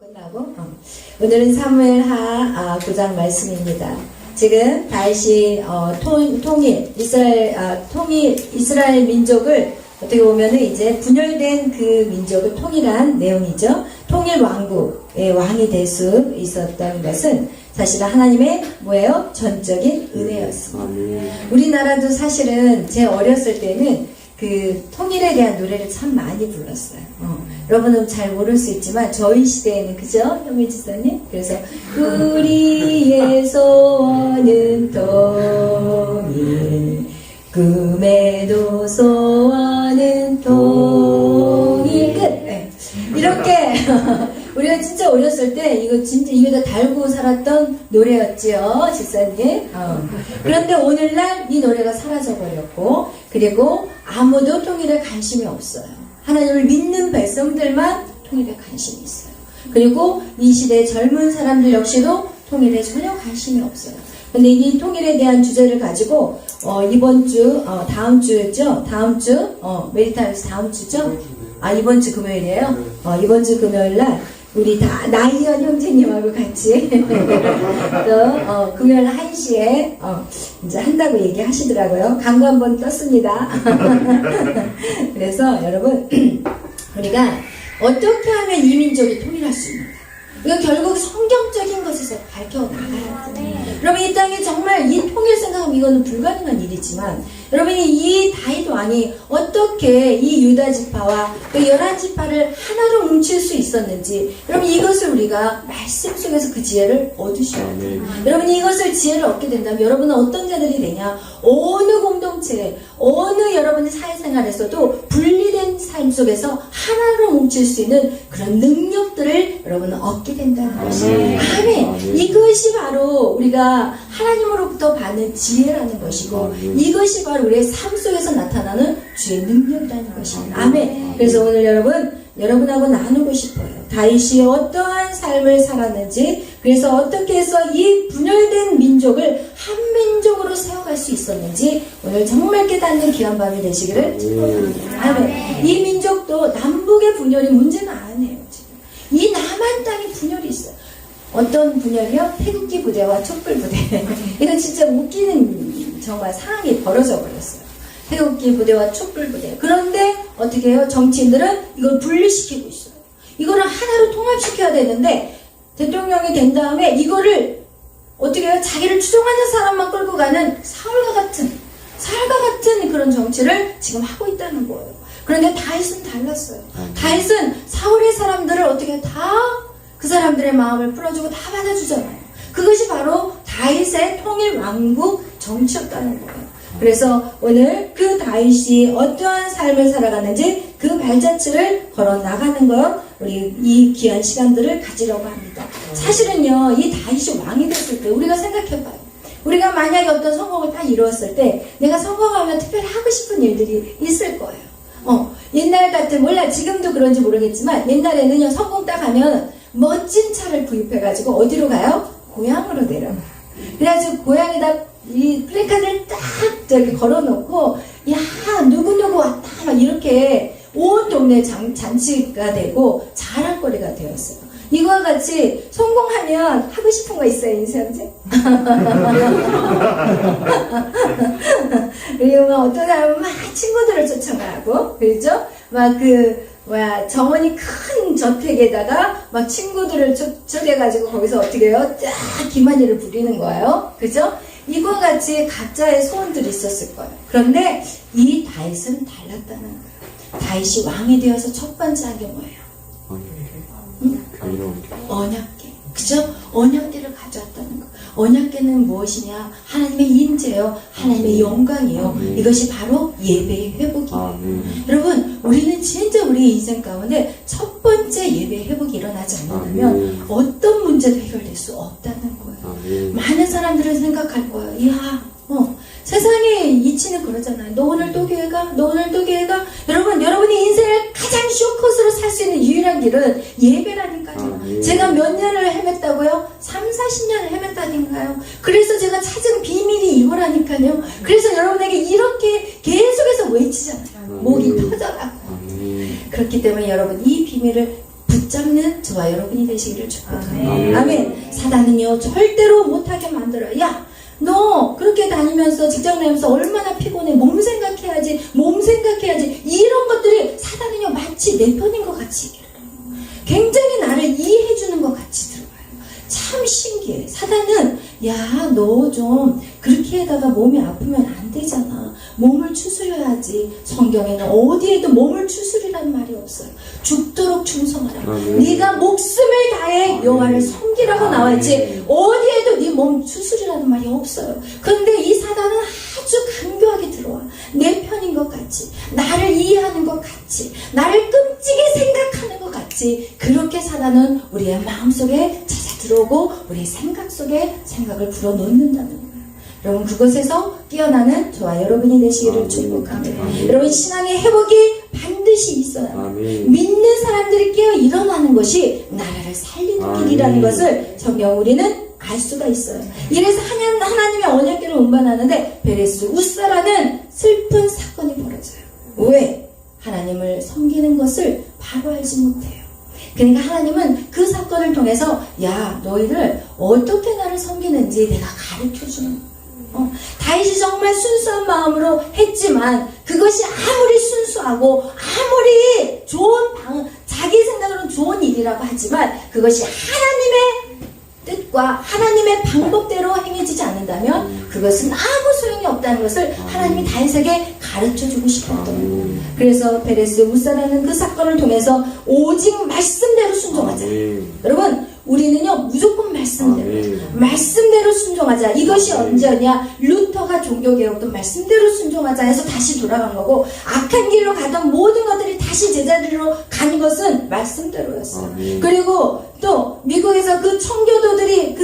끝나고 오늘은 사무엘하 9장 말씀입니다. 지금 다시 통일 이스라엘 민족을 어떻게 보면은 이제 분열된 그 민족을 통일한 내용이죠. 통일 왕국의 왕이 될 수 있었던 것은 사실은 하나님의 뭐예요? 전적인 은혜였습니다. 우리나라도 사실은 제 어렸을 때는 그 통일에 대한 노래를 참 많이 불렀어요. 여러분은 잘 모를 수 있지만 저희 시대에는 그죠? 현미 지사님? 그래서 우리의 소원은 통일, 꿈에도 소원은 통일. 끝. 네. 이렇게 우리가 진짜 어렸을 때 이거 진짜 입에다 달고 살았던 노래였지요, 집사님. 그런데 오늘날 이 노래가 사라져버렸고, 그리고 아무도 통일에 관심이 없어요. 하나님을 믿는 백성들만 통일에 관심이 있어요. 그리고 이 시대의 젊은 사람들 역시도 통일에 전혀 관심이 없어요. 근데 이 통일에 대한 주제를 가지고 이번 주, 다음 주였죠? 다음 주, 메리타에서 다음 주죠? 이번 주 금요일이에요? 이번 주 금요일 날 우리 다 나이언 형제님하고 같이 또 금요일 1시에 이제 한다고 얘기하시더라고요. 광고 한번 떴습니다. 그래서 여러분 우리가 어떻게 하면 이 민족이 통일할 수 있는가? 이건 결국 성경적인 것에서 밝혀나가야 돼요. 여러분 이 땅에 정말 이 통일 생각하면 이거는 불가능한 일이지만 여러분이 이 다윗 왕이 어떻게 이 유다 지파와 그 11지파를 하나로 뭉칠 수 있었는지 여러분 이것을 우리가 말씀 속에서 그 지혜를 얻으셔야 돼요. 여러분이 이것을 지혜를 얻게 된다면 여러분은 어떤 자들이 되냐? 어느 공동체, 어느 여러분의 사회생활에서도 분리된 삶 속에서 하나로 뭉칠 수 있는 그런 능력들을 여러분은 얻게 된다는 것이에요. 아멘. 이것이 바로 우리가 하나님으로부터 받는 지혜라는 것이고 이것이 바로 우리의 삶 속에서 나타나는 주의 능력이라는 것입니다. 아멘. 그래서 오늘 여러분하고 나누고 싶어요. 다윗이 어떠한 삶을 살았는지, 그래서 어떻게 해서 이 분열된 민족을 한 민족으로 세워갈 수 있었는지 오늘 정말 깨닫는 귀한 밤이 되시기를 축복합니다. 아멘. 이 민족도 남북의 분열이 문제는 아니에요. 지금 이 남한 땅에 분열이 있어요. 어떤 분열이요? 태극기 부대와 촛불 부대. 이건 진짜 웃기는 정말 상황이 벌어져 버렸어요. 태극기 부대와 촛불 부대. 그런데 어떻게 해요? 정치인들은 이걸 분리시키고 있어요. 이거를 하나로 통합시켜야 되는데 대통령이 된 다음에 이거를 어떻게 해요? 자기를 추종하는 사람만 끌고 가는 사울과 같은 그런 정치를 지금 하고 있다는 거예요. 그런데 다윗은 달랐어요. 다윗은 사울의 사람들을 어떻게 다 그 사람들의 마음을 풀어주고 다 받아주잖아요. 그것이 바로 다윗의 통일 왕국 정치였다는 거예요. 그래서 오늘 그 다윗이 어떠한 삶을 살아가는지 그 발자취를 걸어 나가는 것 우리 이 귀한 시간들을 가지려고 합니다. 사실은요 이 다윗이 왕이 됐을 때 우리가 생각해봐요. 우리가 만약에 어떤 성공을 다 이루었을 때 내가 성공하면 특별히 하고 싶은 일들이 있을 거예요. 옛날 같은 몰라 지금도 그런지 모르겠지만 옛날에는요 성공 딱 하면 멋진 차를 구입해가지고 어디로 가요? 고향으로 내려가요. 그래가지고 고향에다 이 플래카드를 딱 저기 걸어놓고 야 누구누구 왔다 막 이렇게 온 동네 잔치가 되고 자랑거리가 되었어요. 이거와 같이 성공하면 하고 싶은 거 있어요 인생제? 그리고 막 어떤 사람은 막 친구들을 쫓아가고 그렇죠? 막 정원이 큰 저택에다가 막 친구들을 초대해가지고 거기서 어떻게 해요? 쫙 기만이를 부리는 거예요. 그죠? 이와 같이 각자의 소원들이 있었을 거예요. 그런데 이 다윗은 달랐다는 거예요. 다윗이 왕이 되어서 첫 번째 한 게 뭐예요? 언약궤. 그죠? 언약궤를 가져왔다는 거. 언약궤는 무엇이냐? 하나님의 인재요. 하나님의 영광이요. 이것이 바로 예배의 회복이에요. 여러분, 우리는 진짜 우리의 인생 가운데 첫 번째 예배의 회복이 일어나지 않는다면 어떤 문제도 해결될 수 없다는 거예요. 많은 사람들은 생각할 거예요. 세상의 이치는 그러잖아요. 너 오늘 또 교회 가? 너 오늘 또 교회 가? 여러분, 여러분의 인생을 가장 쇼컷으로 살 수 있는 유일한 길은 예배라니까요. 제가 몇 년을 헤맸다고요? 30-40년을 헤맸다니까요. 그래서 제가 찾은 비밀이 이거라니까요. 그래서 여러분에게 이렇게 계속해서 외치잖아요. 목이 터져라고. 그렇기 때문에 여러분 이 비밀을 붙잡는 저와 여러분이 되시기를 축복합니다. 아멘. 아멘. 사단은요 절대로 못하게 만들어요. 야, 너 그렇게 다니면서 직장 다니면서 얼마나 피곤해. 몸 생각해야지 이런 것들이 사단은요 마치 내 편인 것 같이 굉장히 나를 이해해주는 것 같이 들어요. 참 신기해. 사단은 야, 너 좀 그렇게 해다가 몸이 아프면 안 되잖아. 몸을 추스려야지. 성경에는 어디에도 몸을 추스리라는 말이 없어요. 죽도록 충성하라. 네가 목숨을 다해 여호와를 섬기라고 나와있지 어디에도 네 몸 추스리라는 말이 없어요. 그런데 이 사단은 아주 간교하게 들어와. 내 편인 것 같이, 나를 이해하는 것 같이, 나를 끔찍이 생각하는 것 같이, 그렇게 사단은 우리의 마음속에 찾아 들어오고 우리의 생각 속에 생각을 불어넣는다는 거예요. 여러분, 그것에서 깨어나는 저와 여러분이 되시기를 축복합니다. 여러분, 신앙의 회복이 반드시 있어요. 믿는 사람들이 깨어 일어나는 것이 나라를 살리는 길이라는 것을 성경 우리는 알 수가 있어요. 이래서 하나님의 언약궤를 운반하는데 베레스 우사라는 슬픈 사건이 벌어져요. 왜? 하나님을 섬기는 것을 바로 알지 못해요. 그러니까 하나님은 그 사건을 통해서 야, 너희들 어떻게 나를 섬기는지 내가 가르쳐주는 다윗이 정말 순수한 마음으로 했지만 그것이 아무리 순수하고 아무리 자기 생각으로는 좋은 일이라고 하지만 그것이 하나님의 뜻과 하나님의 방법대로 행해지지 않는다면 그것은 아무 소용이 없다는 것을 하나님이 다윗에게 가르쳐주고 싶었던 거예요. 그래서 베레스 우사라는 그 사건을 통해서 오직 말씀대로 순종하자. 여러분, 우리는요 무조건 말씀대로 순종하자. 이것이 언제냐? 루터가 종교개혁도 말씀대로 순종하자 해서 다시 돌아간 거고, 악한 길로 가던 모든 것들이 다시 제자리로 간 것은 말씀대로였어요. 그리고 또 미국에서 그 청교도들이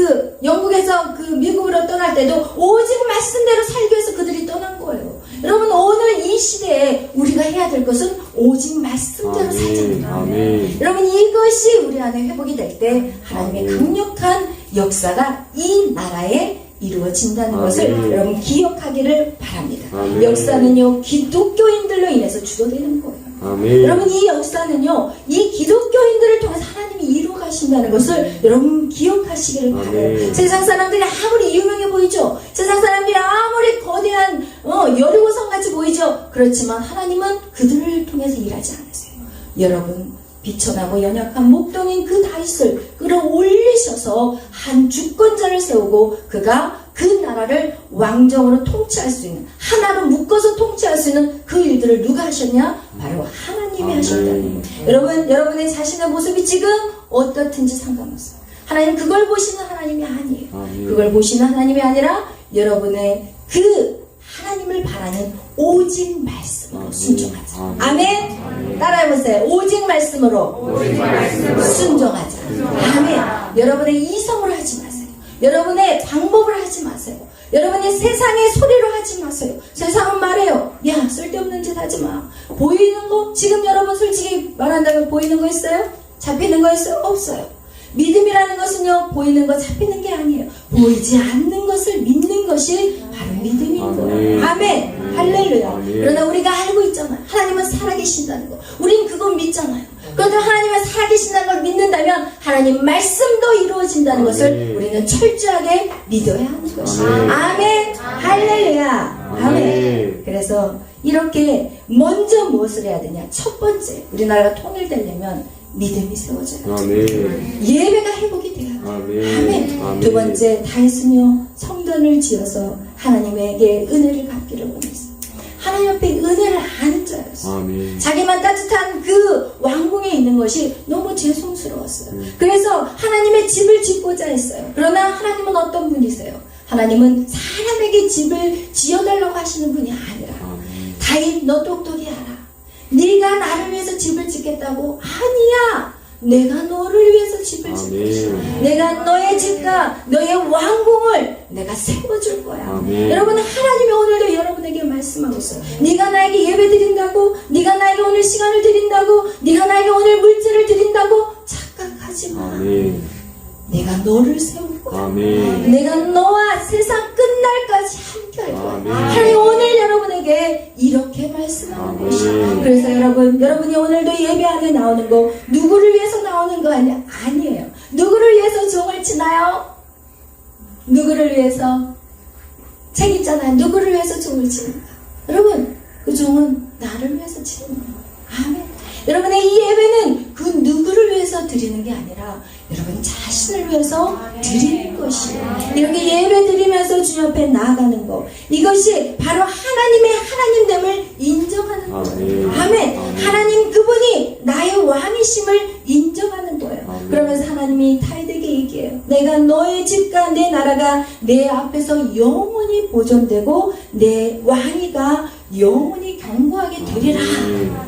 영국에서 미국으로 떠날 때도 오직 말씀대로 살기 위해서 그들이 떠난 거예요. 여러분, 오늘 이 시대에 우리가 해야 될 것은 오직 말씀대로 살자는 거예요. 여러분, 이것이 우리 안에 회복이 될 때 하나님의 강력한 역사가 이 나라에 이루어진다는 것을 여러분 기억하기를 바랍니다. 역사는요 기독교인들로 인해서 주도되는 거예요. 여러분, 이 역사는요 이 기독교인들을 통해서 하나님이 이루어 가신다는 것을 여러분 기억하시기를 바라요. 세상 사람들이 아무리 유명해 보이죠. 세상 사람들이 아무리 거대한 여리고성 같이 보이죠. 그렇지만 하나님은 그들을 통해서 일하지 않으세요. 여러분, 비천하고 연약한 목동인 그 다윗을 끌어올리셔서 한 주권자를 세우고 그가 그 나라를 왕정으로 통치할 수 있는, 하나로 묶어서 통치할 수 있는 그 일들을 누가 하셨냐? 바로 하나님이 하셨다는 거예요. 여러분, 여러분의 자신의 모습이 지금 어떻든지 상관없어요. 하나님 그걸 보시는 하나님이 아니에요. 그걸 보시는 하나님이 아니라 여러분의 그 하나님을 바라는 오직 말씀으로 순종하자. 아멘. 따라해보세요. 오직 말씀으로 순종하자. 아멘. 여러분의 이성으로 하지 마세요. 여러분의 방법을 하지 마세요. 여러분의 세상의 소리로 하지 마세요. 세상은 말해요. 야, 쓸데없는 짓 하지 마. 보이는 거, 지금 여러분 솔직히 말한다면 보이는 거 있어요? 잡히는 거 있어요? 없어요. 믿음이라는 것은요 보이는 거 잡히는 게 아니에요. 보이지 않는 것을 믿는 것이 바로 믿음인 거예요. 아멘. 할렐루야. 그러나 우리가 알고 있잖아요. 하나님은 살아계신다는 거. 우린 그건 믿잖아요. 그런데 하나님은 살아계신다는 걸 믿는다면 하나님 말씀도 이루어진다는 것을 우리는 철저하게 믿어야 하는 것이에요. 아멘. 할렐루야. 아멘. 그래서 이렇게 먼저 무엇을 해야 되냐? 첫 번째, 우리나라가 통일되려면 믿음이 세워져요. 예배가 회복이 돼야 돼요. 아멘. 두 번째, 다윗은요 성전을 지어서 하나님에게 은혜를 받기를 원했어요. 하나님 앞에 은혜를 아는 자였어요. 자기만 따뜻한 그 왕궁에 있는 것이 너무 죄송스러웠어요. 그래서 하나님의 집을 짓고자 했어요. 그러나 하나님은 어떤 분이세요? 하나님은 사람에게 집을 지어달라고 하시는 분이 아니라 다윗, 너 똑똑히 알아. 네가 나를 위해서 집을 짓겠다고? 아니야. 내가 너를 위해서 집을 짓을 것이야. 내가 너의 집과 너의 왕궁을 내가 세워줄 거야. 여러분, 하나님이 오늘도 여러분에게 말씀하고 있어요. 네가 나에게 예배 드린다고, 네가 나에게 오늘 시간을 드린다고, 네가 나에게 오늘 물질을 드린다고 착각하지 마. 내가 너를 세울 거야. 내가 너와 세상 끝날까지 함께 할 거야. 하나님 오늘 여러분에게 우리에게 이렇게 말씀하는 것이에요. 그래서 여러분이 오늘도 예배 안에 나오는 거 누구를 위해서 나오는 거 아니에요. 누구를 위해서 종을 치나요? 누구를 위해서? 책 있잖아요. 누구를 위해서 종을 치는가? 여러분, 그 종은 나를 위해서 치는 거예요. 아멘. 여러분의 이 예배는 그 누구를 위해서 드리는 게 아니라 여러분 자신을 위해서 드리는 것이에요. 이렇게 예배 드리면서 주님 앞에 나아가는 것, 이것이 바로 하나님의 하나님됨을 인정하는 거예요. 아멘. 하나님 그분이 나의 왕이심을 인정하는 거예요. 그러면서 하나님이 다윗에게 얘기해요. 내가 너의 집과 내 나라가 내 앞에서 영원히 보존되고 내 왕위가 영원히 견고하게 되리라.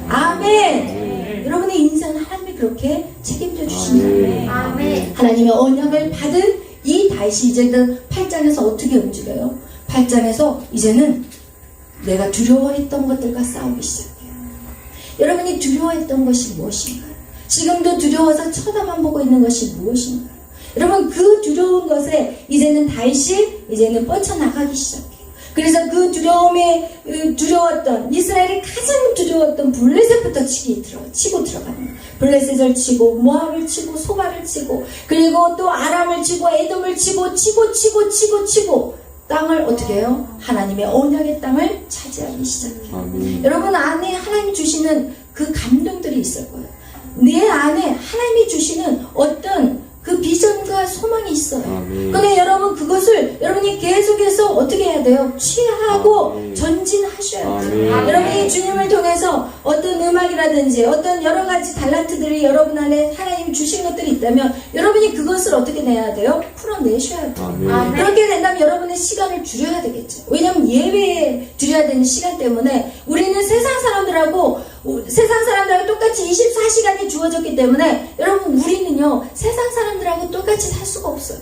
아멘. 여러분의 인생은 하나님이 그렇게 책임져 주신다. 아멘. 하나님의 언약을 받은 이 다윗이 이제는 8장에서 어떻게 움직여요? 8장에서 이제는 내가 두려워했던 것들과 싸우기 시작해요. 여러분이 두려워했던 것이 무엇인가요? 지금도 두려워서 쳐다만 보고 있는 것이 무엇인가요? 여러분 그 두려운 것에 이제는 다윗이 이제는 뻗쳐나가기 시작해요. 그래서 그 두려웠던 이스라엘이 가장 두려웠던 블레셋부터 치고 들어가는 거예요. 블레셋을 치고 모압을 치고 소바를 치고 그리고 또 아람을 치고 에돔을 치고 땅을 어떻게 해요? 하나님의 언약의 땅을 차지하기 시작해요. 여러분 안에 하나님 주시는 그 감동들이 있을 거예요. 내 안에 하나님이 주시는 어떤 그 비전과 소망이 있어요. 근데 여러분 그것을 여러분이 계속해서 어떻게 해야 돼요? 취하고 전진하셔야 돼요. 여러분이 주님을 통해서 어떤 음악이라든지 어떤 여러 가지 달란트들이 여러분 안에 하나님이 주신 것들이 있다면 여러분이 그것을 어떻게 내야 돼요? 풀어내셔야 돼요. 그렇게 된다면 여러분의 시간을 줄여야 되겠죠. 왜냐하면 예배에 드려야 되는 시간 때문에 우리는 세상 사람들하고 똑같이 24시간이 주어졌기 때문에 여러분 우리는요 세상 사람들하고 똑같이 살 수가 없어요.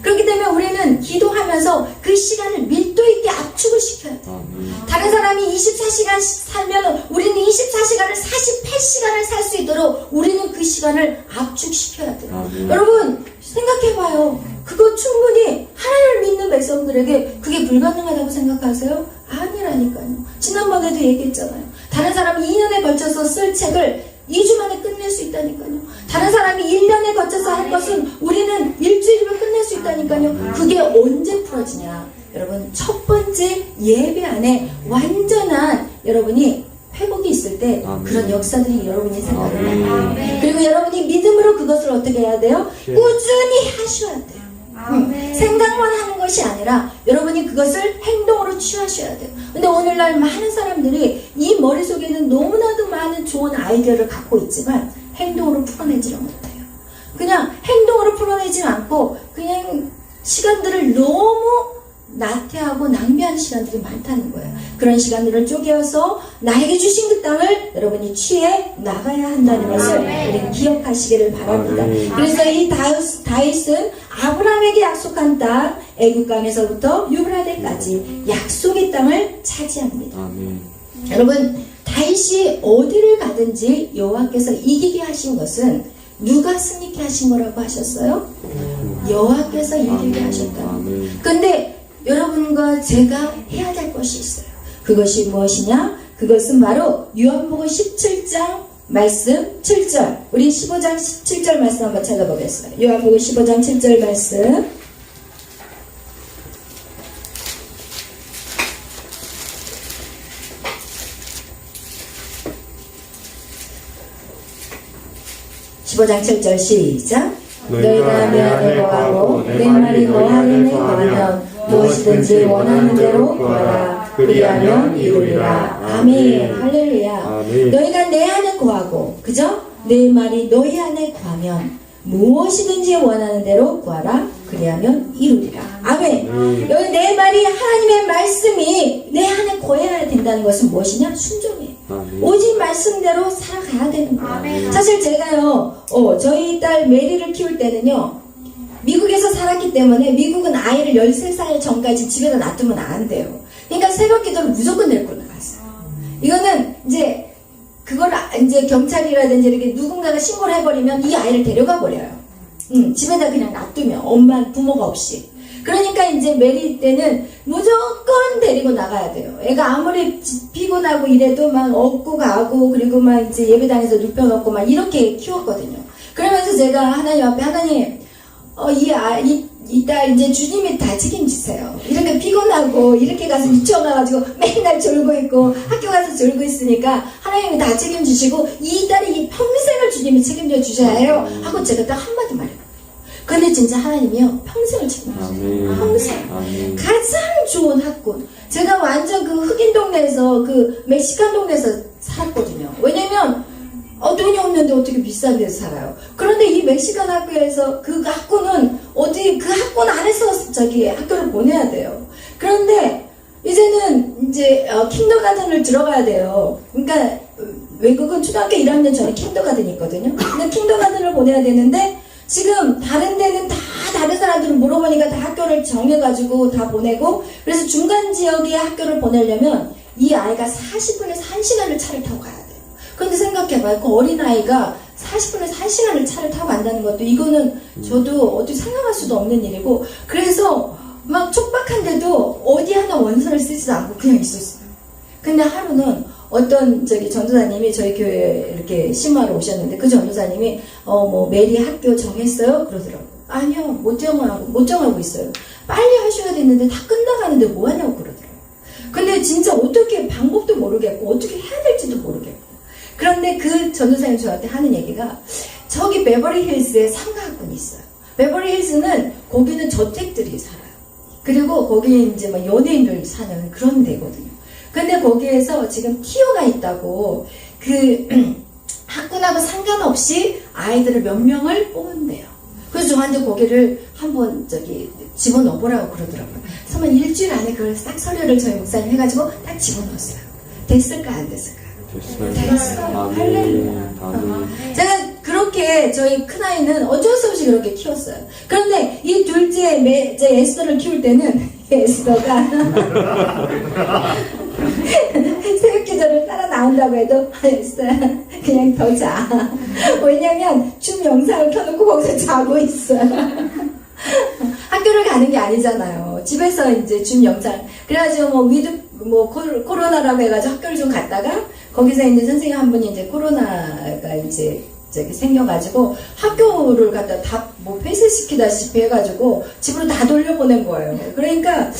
그렇기 때문에 우리는 기도하면서 그 시간을 밀도 있게 압축을 시켜야 돼요. 다른 사람이 24시간 살면 우리는 24시간을 48시간을 살 수 있도록 우리는 그 시간을 압축시켜야 돼요. 여러분 생각해봐요. 그거 충분히 하나님을 믿는 백성들에게 그게 불가능하다고 생각하세요? 아니라니까요. 지난번에도 얘기했잖아요. 다른 사람이 2년에 걸쳐서 쓸 책을 2주 만에 끝낼 수 있다니까요. 다른 사람이 1년에 걸쳐서 할 것은 우리는 일주일이면 끝낼 수 있다니까요. 그게 언제 풀어지냐? 여러분 첫 번째 예배 안에 완전한 여러분이 회복이 있을 때 그런 역사들이 여러분이 생각을 해요. 그리고 여러분이 믿음으로 그것을 어떻게 해야 돼요? 꾸준히 하셔야 돼요. 생각만 하는 것이 아니라 여러분이 그것을 행동으로 취하셔야 돼요. 근데 오늘날 많은 사람들이 이 머릿속에는 너무나도 많은 좋은 아이디어를 갖고 있지만 행동으로 풀어내지를 못해요. 그냥 행동으로 풀어내지 않고 그냥 시간들을 너무 나태하고 낭비하는 시간들이 많다는 거예요. 그런 시간들을 쪼개어서 나에게 주신 그 땅을 여러분이 취해 나가야 한다는 것을 우리 기억하시기를 바랍니다. 그래서 이 다윗은 아브라함에게 약속한 땅 애국강에서부터 유브라데까지 약속의 땅을 차지합니다. 여러분 다윗이 어디를 가든지 여호와께서 이기게 하신 것은 누가 승리케 하신 거라고 하셨어요? 여호와께서 이기게 하셨다. 근데 여러분과 제가 해야 될 것이 있어요. 그것이 무엇이냐? 그것은 바로 요한복음 17장 말씀 7절. 우리 15장 7절 말씀 한번 찾아보겠어요. 요한복음 15장 7절 말씀. (15장 7절) 시작. 너희가 내 안에 거하고 내 말이 너 안에 거하면 무엇이든지 원하는 대로 구하라. 그리하면 이루리라. 아멘. 할렐루야. 너희가 내 안에 거하고, 그죠? 내 말이 너희 안에 거하면 무엇이든지 원하는 대로 구하라. 그리하면 이루리라. 아멘. 여기 내 말이 하나님의 말씀이 내 안에 거해야 된다는 것은 무엇이냐? 순종이에요. 오직 말씀대로 살아가야 되는 거예요. 사실 제가요, 저희 딸 메리를 키울 때는요, 미국에서 살았기 때문에 미국은 아이를 13살 전까지 집에다 놔두면 안 돼요. 그러니까 새벽 기도를 무조건 데리고 나갔어요. 이거는 이제 그걸 이제 경찰이라든지 이렇게 누군가가 신고를 해버리면 이 아이를 데려가 버려요. 집에다 그냥 놔두면 엄마 부모가 없이. 그러니까 이제 메리 때는 무조건 데리고 나가야 돼요. 애가 아무리 피곤하고 이래도 막 업고 가고, 그리고 막 이제 예배당에서 눕혀놓고 막 이렇게 키웠거든요. 그러면서 제가 하나님 앞에, 하나님, 이 딸 이제 주님이 다 책임지세요. 이렇게 피곤하고 이렇게 가서 미쳐가가지고 맨날 졸고 있고 학교 가서 졸고 있으니까 하나님이 다 책임지시고 이 딸이 이 평생을 주님이 책임져 주셔야 해요 하고 제가 딱 한마디 말해요. 근데 진짜 하나님이요 평생을 책임지세요. 평생. 가장 좋은 학군. 제가 완전 그 흑인 동네에서 그 멕시칸 동네에서 살았거든요. 왜냐면 돈이 없는데 어떻게 비싼 데서 살아요. 그런데 이 멕시칸 학교에서 그 학교는 어디 그 학교 안에서 학교를 보내야 돼요. 그런데 이제는 이제 킨더가든을 들어가야 돼요. 그러니까 외국은 초등학교 1학년 전에 킨더가든이 있거든요. 근데 킨더가든을 보내야 되는데 지금 다른 데는 다 다른 사람들을 물어보니까 다 학교를 정해가지고 다 보내고 그래서 중간 지역의 학교를 보내려면 이 아이가 40분에서 1시간을 차를 타고 가야 돼요. 그런데 생각해봐요. 그 어린아이가 40분에서 1시간을 차를 타고 간다는 것도 이거는 저도 어떻게 생각할 수도 없는 일이고 그래서 막 촉박한데도 어디 하나 원서를 쓰지도 않고 그냥 있었어요. 근데 하루는 어떤 전도사님이 저희 교회에 이렇게 심화로 오셨는데 그 전도사님이 메리 학교 정했어요? 그러더라고요. 아니요. 못 정하고 있어요. 빨리 하셔야 되는데 다 끝나가는데 뭐 하냐고 그러더라고요. 근데 진짜 어떻게 방법도 모르겠고 어떻게 해야 될지도 모르겠고 그런데 그 전도사님 저한테 하는 얘기가 저기 베버리 힐스에 상가학군이 있어요. 베버리 힐스는 거기는 저택들이 살아요. 그리고 거기에 이제 막 연예인들 사는 그런 데거든요. 근데 거기에서 지금 티오가 있다고 그 학군하고 상관없이 아이들을 몇 명을 뽑은대요. 그래서 저한테 거기를 한번 집어넣어보라고 그러더라고요. 그래서 일주일 안에 그걸 딱 서류를 저희 목사님 해가지고 딱 집어넣었어요. 됐을까 안 됐을까? 됐어요. 할렐루야. 제가 그렇게 저희 큰아이는 어쩔 수 없이 그렇게 키웠어요. 그런데 이 둘째 에스더를 키울 때는 에스더가 새벽 기도를 따라 나온다고 해도 에스더야 그냥 더 자. 왜냐면 춤 영상을 켜놓고 거기서 자고 있어요. 학교를 가는 게 아니잖아요. 집에서 이제 준 영상. 그래가지고 코로나라고 해가지고 학교를 좀 갔다가 거기서 이제 선생님 한 분이 이제 코로나가 이제 생겨가지고 학교를 갖다 다 폐쇄시키다시피 해가지고 집으로 다 돌려보낸 거예요. 그러니까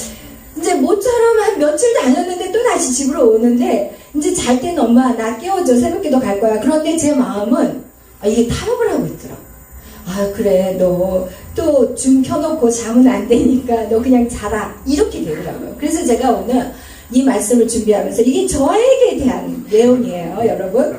이제 모처럼 한 며칠 다녔는데 또 다시 집으로 오는데 이제 잘 때는 엄마 나 깨워줘 새벽기도 갈 거야. 그런데 제 마음은 이게 타협을 하고 있더라고. 그래 너 또 줌 켜놓고 자면 안 되니까 너 그냥 자라 이렇게 되더라고요. 그래서 제가 오늘 이 말씀을 준비하면서 이게 저에게 대한 내용이에요 여러분.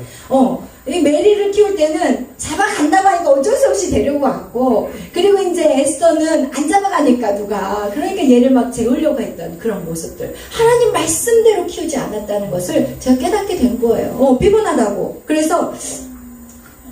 이 메리를 키울 때는 잡아간다고 하니까 어쩔 수 없이 데리고 왔고 그리고 이제 에스더는 안 잡아가니까 누가 그러니까 얘를 막 재우려고 했던 그런 모습들 하나님 말씀대로 키우지 않았다는 것을 제가 깨닫게 된 거예요. 피곤하다고. 그래서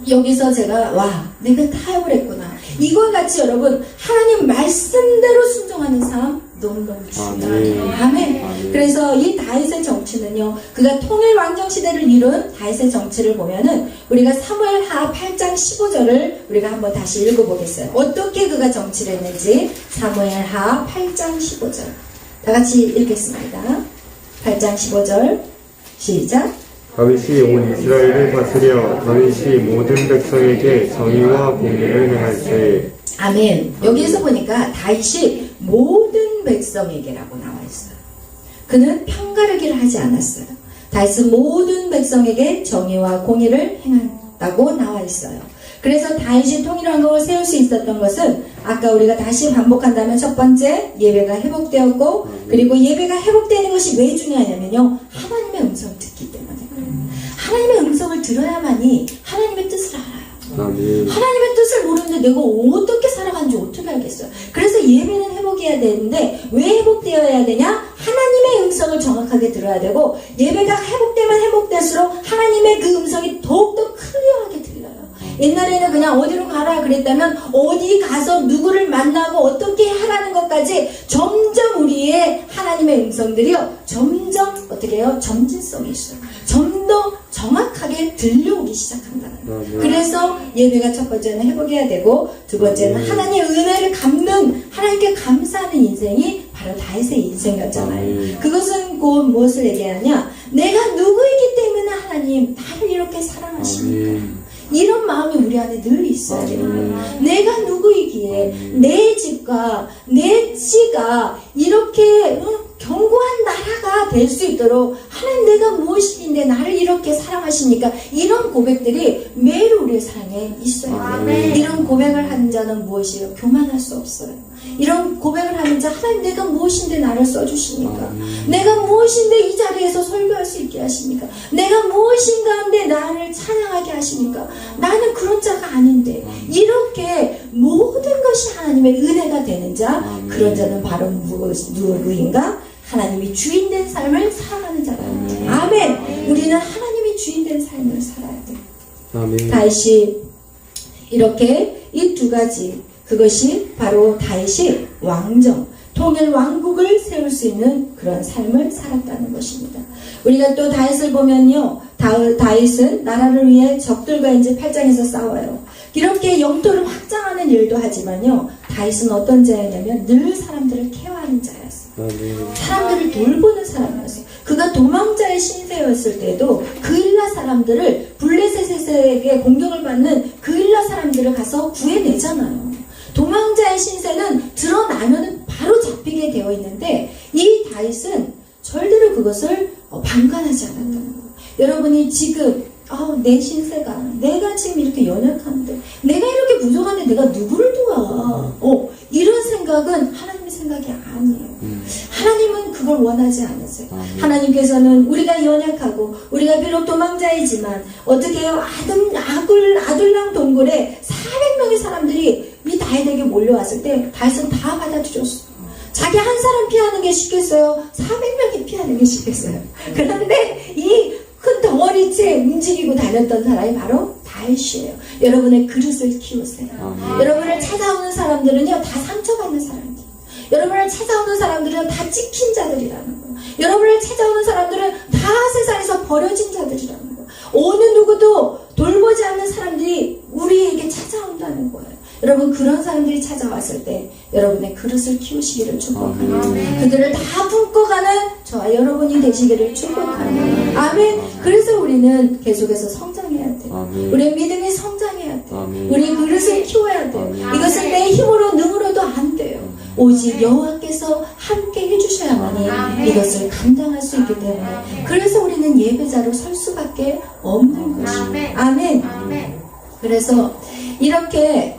여기서 제가 내가 타협을 했구나. 이걸 같이 여러분 하나님 말씀대로 순종하는 삶 너무너무 중요해요. 아멘. 그래서 이 다윗의 정치는요 그가 통일 왕정 시대를 이룬 다윗의 정치를 보면은 우리가 사무엘하 8장 15절을 우리가 한번 다시 읽어보겠어요. 어떻게 그가 정치를 했는지 사무엘하 8장 15절 다 같이 읽겠습니다. 8장 15절 시작. 다윗이 온 이스라엘을 다스려 다윗이 모든 백성에게 정의와 공의를 행할 때에 아멘. 여기에서 보니까 다윗이 모든 백성에게라고 나와 있어요. 그는 편가르기를 하지 않았어요. 다윗은 모든 백성에게 정의와 공의를 행한다고 나와 있어요. 그래서 다윗이 통일왕국을 세울 수 있었던 것은 아까 우리가 다시 반복한다면 첫 번째 예배가 회복되었고 그리고 예배가 회복되는 것이 왜 중요하냐면요 하나님의 음성을 듣기 때문에 하나님의 음성을 들어야만이 하나님의 뜻을 알아요. 하나님의 뜻을 모르는데 내가 어떻게 살아가는지 어떻게 알겠어요. 그래서 예배는 회복해야 되는데 왜 회복되어야 되냐? 하나님의 음성을 정확하게 들어야 되고 예배가 회복되면 회복될수록 하나님의 그 음성이 더욱더 클리어하게 들려요. 옛날에는 그냥 어디로 가라 그랬다면 어디 가서 누구를 만나고 어떻게 하라는 것까지 점점 우리의 하나님의 음성들이요 점점 어떻게 해요? 점진성이 있어요. 좀 더 정확하게 들려오기 시작한다는 거예요. 그래서 예배가 첫 번째는 회복해야 되고 두 번째는 하나님의 은혜를 갚는 하나님께 감사하는 인생이 바로 다윗의 인생이었잖아요. 그것은 곧 무엇을 얘기하냐? 내가 누구이기 때문에 하나님 나를 이렇게 사랑하십니까? 이런 마음이 우리 안에 늘 있어야 되는 거예요. 내가 누구이기에 내 집과 내 찌가 이렇게 견고한 나라가 될 수 있도록 하나님 내가 무엇인데 나를 이렇게 사랑하십니까? 이런 고백들이 매일 우리의 삶에 있어요. 이런 고백을 하는 자는 무엇이에요? 교만할 수 없어요. 이런 고백을 하는 자 하나님 내가 무엇인데 나를 써주십니까? 내가 무엇인데 이 자리에서 설교할 수 있게 하십니까? 내가 무엇인 가운데 나를 찬양하게 하십니까? 나는 그런 자가 아닌데 이렇게 모든 것이 하나님의 은혜가 되는 자 그런 자는 바로 누구인가? 하나님이 주인된 삶을 살아가는 자라는 거예요. 아멘. 우리는 하나님이 주인된 삶을 살아야 돼요. 아멘. 다윗이 이렇게 이 두 가지 그것이 바로 다윗이 왕정 통일 왕국을 세울 수 있는 그런 삶을 살았다는 것입니다. 우리가 또 다윗을 보면요. 다윗은 나라를 위해 적들과 이제 8장에서 싸워요. 이렇게 영토를 확장하는 일도 하지만요. 다윗은 어떤 자였냐면 늘 사람들을 케어하는 자였어요. 사람들을 돌보는 사람이었어요. 그가 도망자의 신세였을 때도 그일라 사람들을 블레셋에게 공격을 받는 그일라 사람들을 가서 구해내잖아요. 도망자의 신세는 드러나면 바로 잡히게 되어 있는데 이 다윗은 절대로 그것을 방관하지 않았다는 거예요. 여러분이 지금 내 신세가 내가 지금 이렇게 연약한데 내가 이렇게 부족한데 내가 누구를 도와 이런 생각은 하나님의 생각이 아니에요. 하나님은 그걸 원하지 않으세요. 하나님께서는 우리가 연약하고 우리가 비록 도망자이지만 어떻게 해요? 아둘람 동굴에 400명의 사람들이 이 다윗에게 몰려왔을 때 다윗은 다 받아주셨어. 자기 한 사람 피하는 게 쉽겠어요? 400명이 피하는 게 쉽겠어요? 그런데 이 큰 덩어리째 움직이고 다녔던 사람이 바로 다윗이에요. 여러분의 그릇을 키우세요. 여러분을 찾아오는 사람들은요 다 상처받는 사람들. 여러분을 찾아오는 사람들은 다 찍힌 자들이라는 거. 여러분을 찾아오는 사람들은 다 세상에서 버려진 자들이라는 거. 어느 누구도 돌보지 않는 사람들이 우리에게 찾아온다는 거예요. 여러분 그런 사람들이 찾아왔을 때 여러분의 그릇을 키우시기를 축복합니다. 그들을 다 품고가는 저와 여러분이 되시기를 축복합니다. 아멘. 그래서 우리는 계속해서 성장해야 돼요. 우리의 믿음이 성장해야 돼요. 우리 그릇을 키워야 돼요. 이것을 내 힘으로 능으로도 안 돼요. 오직 여호와께서 함께 해주셔야만이 이것을 감당할 수 있기 때문에 그래서 우리는 예배자로 설 수밖에 없는 것입니다. 아멘. 그래서 이렇게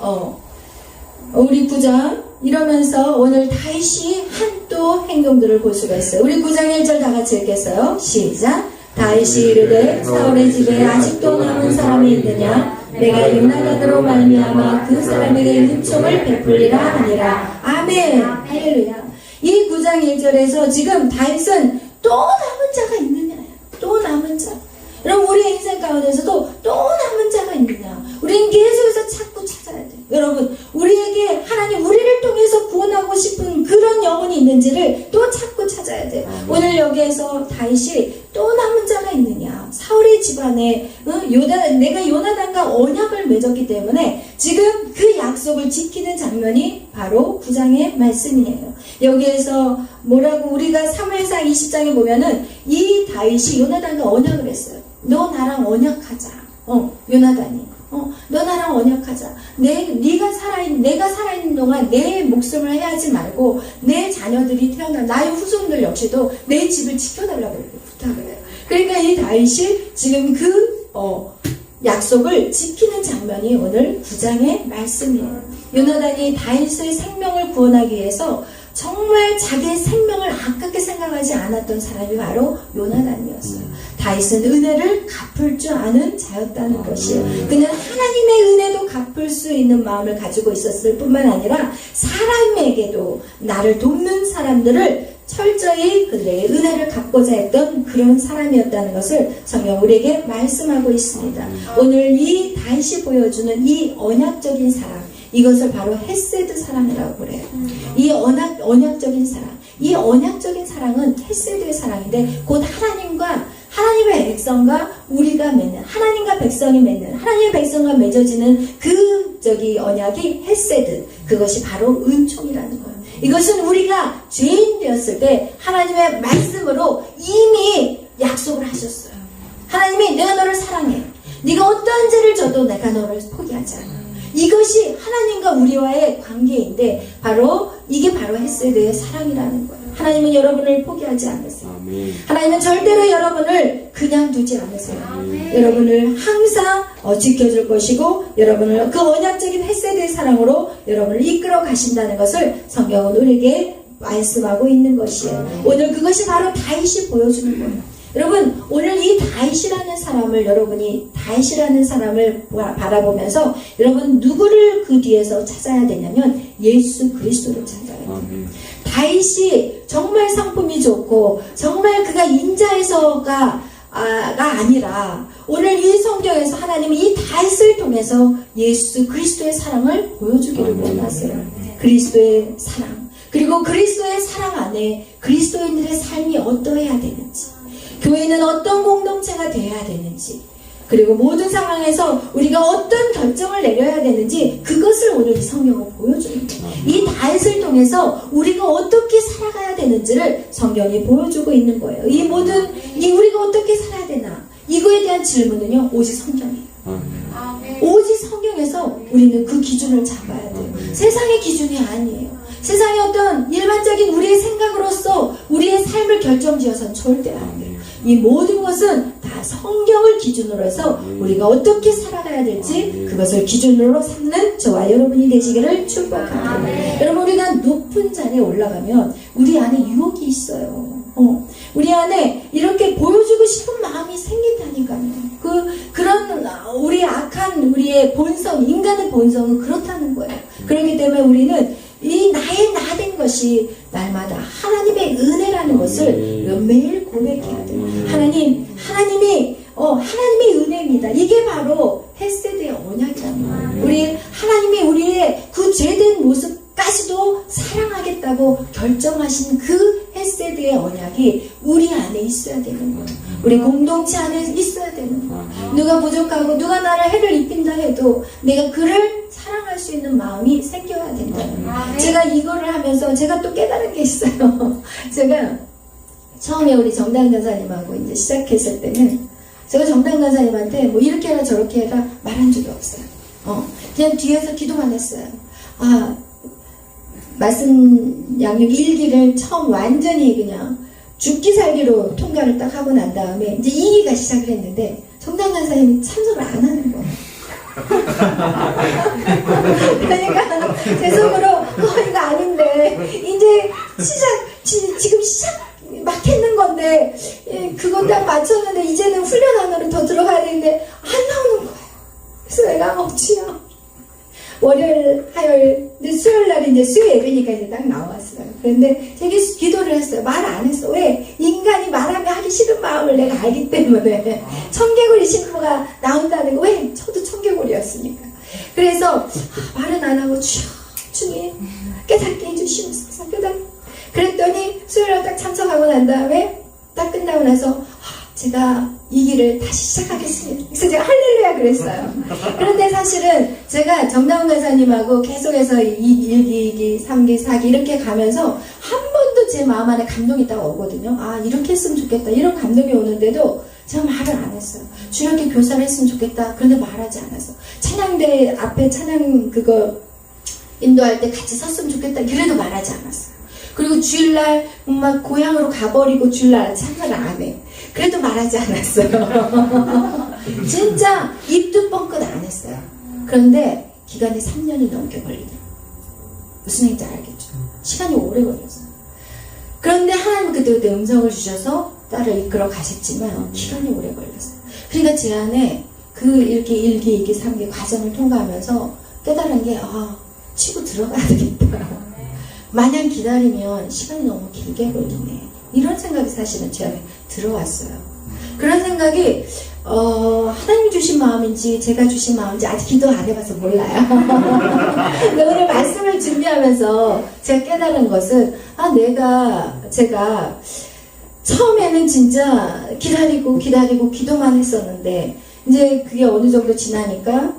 우리 9장 이러면서 오늘 다윗이 한 또 행동들을 볼 수가 있어요. 우리 9장 1절 다 같이 읽겠어요. 시작. 다윗이 이르되 사울의 집에 아직도 남은 사람이 있느냐? 내가 요나단으로 말미암아 그 사람에게 은총을 베풀리라 하니라. 아멘. 할렐루야. 이 9장 1절에서 지금 다윗은 또 남은 자가 있느냐? 또 남은 자. 여러분 우리의 인생 가운데서도 또 남은 자가 있느냐? 우리는 계속해서 찾고 찾아야 돼요. 여러분 우리에게 하나님 우리를 통해서 구원하고 싶은 그런 영혼이 있는지를 또 찾고 찾아야 돼요. 오늘 여기에서 다윗이 또 남은 자가 있느냐? 사울의 집안에 내가 요나단과 언약을 맺었기 때문에 지금 그 약속을 지키는 장면이 바로 9장의 말씀이에요. 여기에서 뭐라고 우리가 사무엘상 20장에 보면은 이 다윗이 요나단과 언약을 했어요. 너 나랑 언약하자. 요나단이. 너 나랑 언약하자. 내가 살아있는 동안 내 목숨을 해하지 말고 내 자녀들이 태어난 나의 후손들 역시도 내 집을 지켜달라고 부탁을 해요. 그러니까 이 다윗이 지금 그 약속을 지키는 장면이 오늘 9장의 말씀이에요. 요나단이 다윗의 생명을 구원하기 위해서 정말 자기의 생명을 아깝게 생각하지 않았던 사람이 바로 요나단이었어요. 다윗은 은혜를 갚을 줄 아는 자였다는 것이에요. 그는 하나님의 은혜도 갚을 수 있는 마음을 가지고 있었을 뿐만 아니라 사람에게도 나를 돕는 사람들을 철저히 그들의 은혜를 갚고자 했던 그런 사람이었다는 것을 성경 우리에게 말씀하고 있습니다. 오늘 이 다윗이 보여주는 이 언약적인 사랑, 이것을 바로 헤세드 사랑이라고 그래요. 이 언약적인 사랑, 이 언약적인 사랑은 헤세드의 사랑인데 곧 하나님의 백성과 우리가 맺는, 하나님과 백성이 맺는, 하나님의 백성과 맺어지는 그 언약이 헤세드, 그것이 바로 은총이라는 거예요. 이것은 우리가 죄인 되었을 때 하나님의 말씀으로 이미 약속을 하셨어요. 하나님이 내가 너를 사랑해. 네가 어떠한 죄를 져도 내가 너를 포기하지 않아. 이것이 하나님과 우리와의 관계인데 이게 바로 헤세드의 사랑이라는 거예요. 하나님은 여러분을 포기하지 않으세요. 하나님은 절대로 여러분을 그냥 두지 않으세요. 여러분을 항상 지켜줄 것이고 여러분을 그 언약적인 헤세드의 사랑으로 여러분을 이끌어 가신다는 것을 성경은 우리에게 말씀하고 있는 것이에요. 오늘 그것이 바로 다윗이 보여주는 거예요. 여러분, 오늘 이 다윗이라는 사람을 바라보면서 여러분 누구를 그 뒤에서 찾아야 되냐면 예수 그리스도를 찾아야 돼요. 다윗이 정말 성품이 좋고 정말 그가 인자에서가 아니라 오늘 이 성경에서 하나님이 이 다윗을 통해서 예수 그리스도의 사랑을 보여주기를 원하세요. 그리스도의 사랑, 그리고 그리스도의 사랑 안에 그리스도인들의 삶이 어떠해야 되는지, 교회는 어떤 공동체가 되어야 되는지, 그리고 모든 상황에서 우리가 어떤 결정을 내려야 되는지 그것을 오늘 이 성경은 보여주는 거예요. 이 다윗을 통해서 우리가 어떻게 살아가야 되는지를 성경이 보여주고 있는 거예요. 우리가 어떻게 살아야 되나, 이거에 대한 질문은요 오직 성경이에요. 오직 성경에서 우리는 그 기준을 잡아야 돼요. 세상의 기준이 아니에요. 세상의 어떤 일반적인 우리의 생각으로서 우리의 삶을 결정지어서는 절대 안 돼요. 이 모든 것은 다 성경을 기준으로 해서 우리가 어떻게 살아가야 될지 그것을 기준으로 삼는 저와 여러분이 되시기를 축복합니다. 여러분, 우리가 높은 자리에 올라가면 우리 안에 유혹이 있어요. 우리 안에 이렇게 보여주고 싶은 마음이 생긴다니까요. 그런 우리 악한 우리의 본성, 인간의 본성은 그렇다는 거예요. 그렇기 때문에 우리는 이 나의 나된 것이 날마다 하나님의 은혜라는 것을 매일 고백해야 돼요. 하나님의 은혜입니다. 이게 바로 헤세드의 언약이라는 거예요. 우리 하나님이 우리의 그 죄된 모습까지도 사랑하겠다고 결정하신 그 헤세드의 언약이 우리 안에 있어야 되는 거예요. 우리 공동체 안에 있어야 되는 거예요. 누가 부족하고 누가 나를 해를 입힌다 해도 내가 그를 사랑할 수 있는 마음이 생겨야 된다는 거예요. 제가 이거를 하면서 제가 또 깨달은 게 있어요. 제가 처음에 우리 정당 간사님하고 이제 시작했을 때는 제가 정당 간사님한테 뭐 이렇게 해라 저렇게 해라 말한 적이 없어요. 그냥 뒤에서 기도만 했어요. 말씀 양육 1기를 처음 완전히 그냥 죽기 살기로 통과를 딱 하고 난 다음에 이제 2기가 시작을 했는데 정당 간사님이 참석을 안 하는 거예요. 그러니까 제 속으로 이거 아닌데 이제 지금 시작 막 했는 건데 그거 딱 맞췄는데 이제는 훈련 안으로 더 들어가야 되는데 안 나오는 거예요. 그래서 내가 어찌요. 월요일, 화요일, 수요일 날 이제 수요 예배니까 이제 딱 나왔어요. 그런데 되게 기도를 했어요. 말 안 했어. 왜? 인간이 말하면 하기 싫은 마음을 내가 알기 때문에. 청개구리 신부가 나온다는 거. 왜? 저도 청개구리였으니까. 그래서 말은 안 하고 주님 깨닫게 해주시옵소서. 그랬더니 수요일날 딱 참석하고 난 다음에 딱 끝나고 나서 제가 이 길을 다시 시작하겠습니다. 그래서 제가 할렐루야 그랬어요. 그런데 사실은 제가 정다운 간사님하고 계속해서 1기, 2기, 3기, 4기 이렇게 가면서 한 번도 제 마음 안에 감동이 딱 오거든요. 이렇게 했으면 좋겠다. 이런 감동이 오는데도 제가 말을 안 했어요. 주일학교 교사를 했으면 좋겠다. 그런데 말하지 않았어. 찬양대 앞에 찬양 그거 인도할 때 같이 섰으면 좋겠다. 그래도 말하지 않았어요. 그리고 주일날 막 고향으로 가버리고 주일날 참석을 안 해. 그래도 말하지 않았어요. 진짜 입도 뻥끗 안 했어요. 그런데 기간이 3년이 넘게 걸리더라고요. 무슨 얘기인지 알겠죠? 시간이 오래 걸렸어요. 그런데 하나님 그때 음성을 주셔서 딸을 이끌어 가셨지만 기간이 오래 걸렸어요. 그러니까 제 안에 이렇게 1기, 2기, 3기 과정을 통과하면서 깨달은 게 치고 들어가야 되겠다. 마냥 기다리면 시간이 너무 길게 걸리네. 이런 생각이 사실은 제 안에 들어왔어요. 그런 생각이 하나님이 주신 마음인지 제가 주신 마음인지 아직 기도 안 해봐서 몰라요. 근데 오늘 말씀을 준비하면서 제가 깨달은 것은 제가 처음에는 진짜 기다리고 기도만 했었는데 이제 그게 어느 정도 지나니까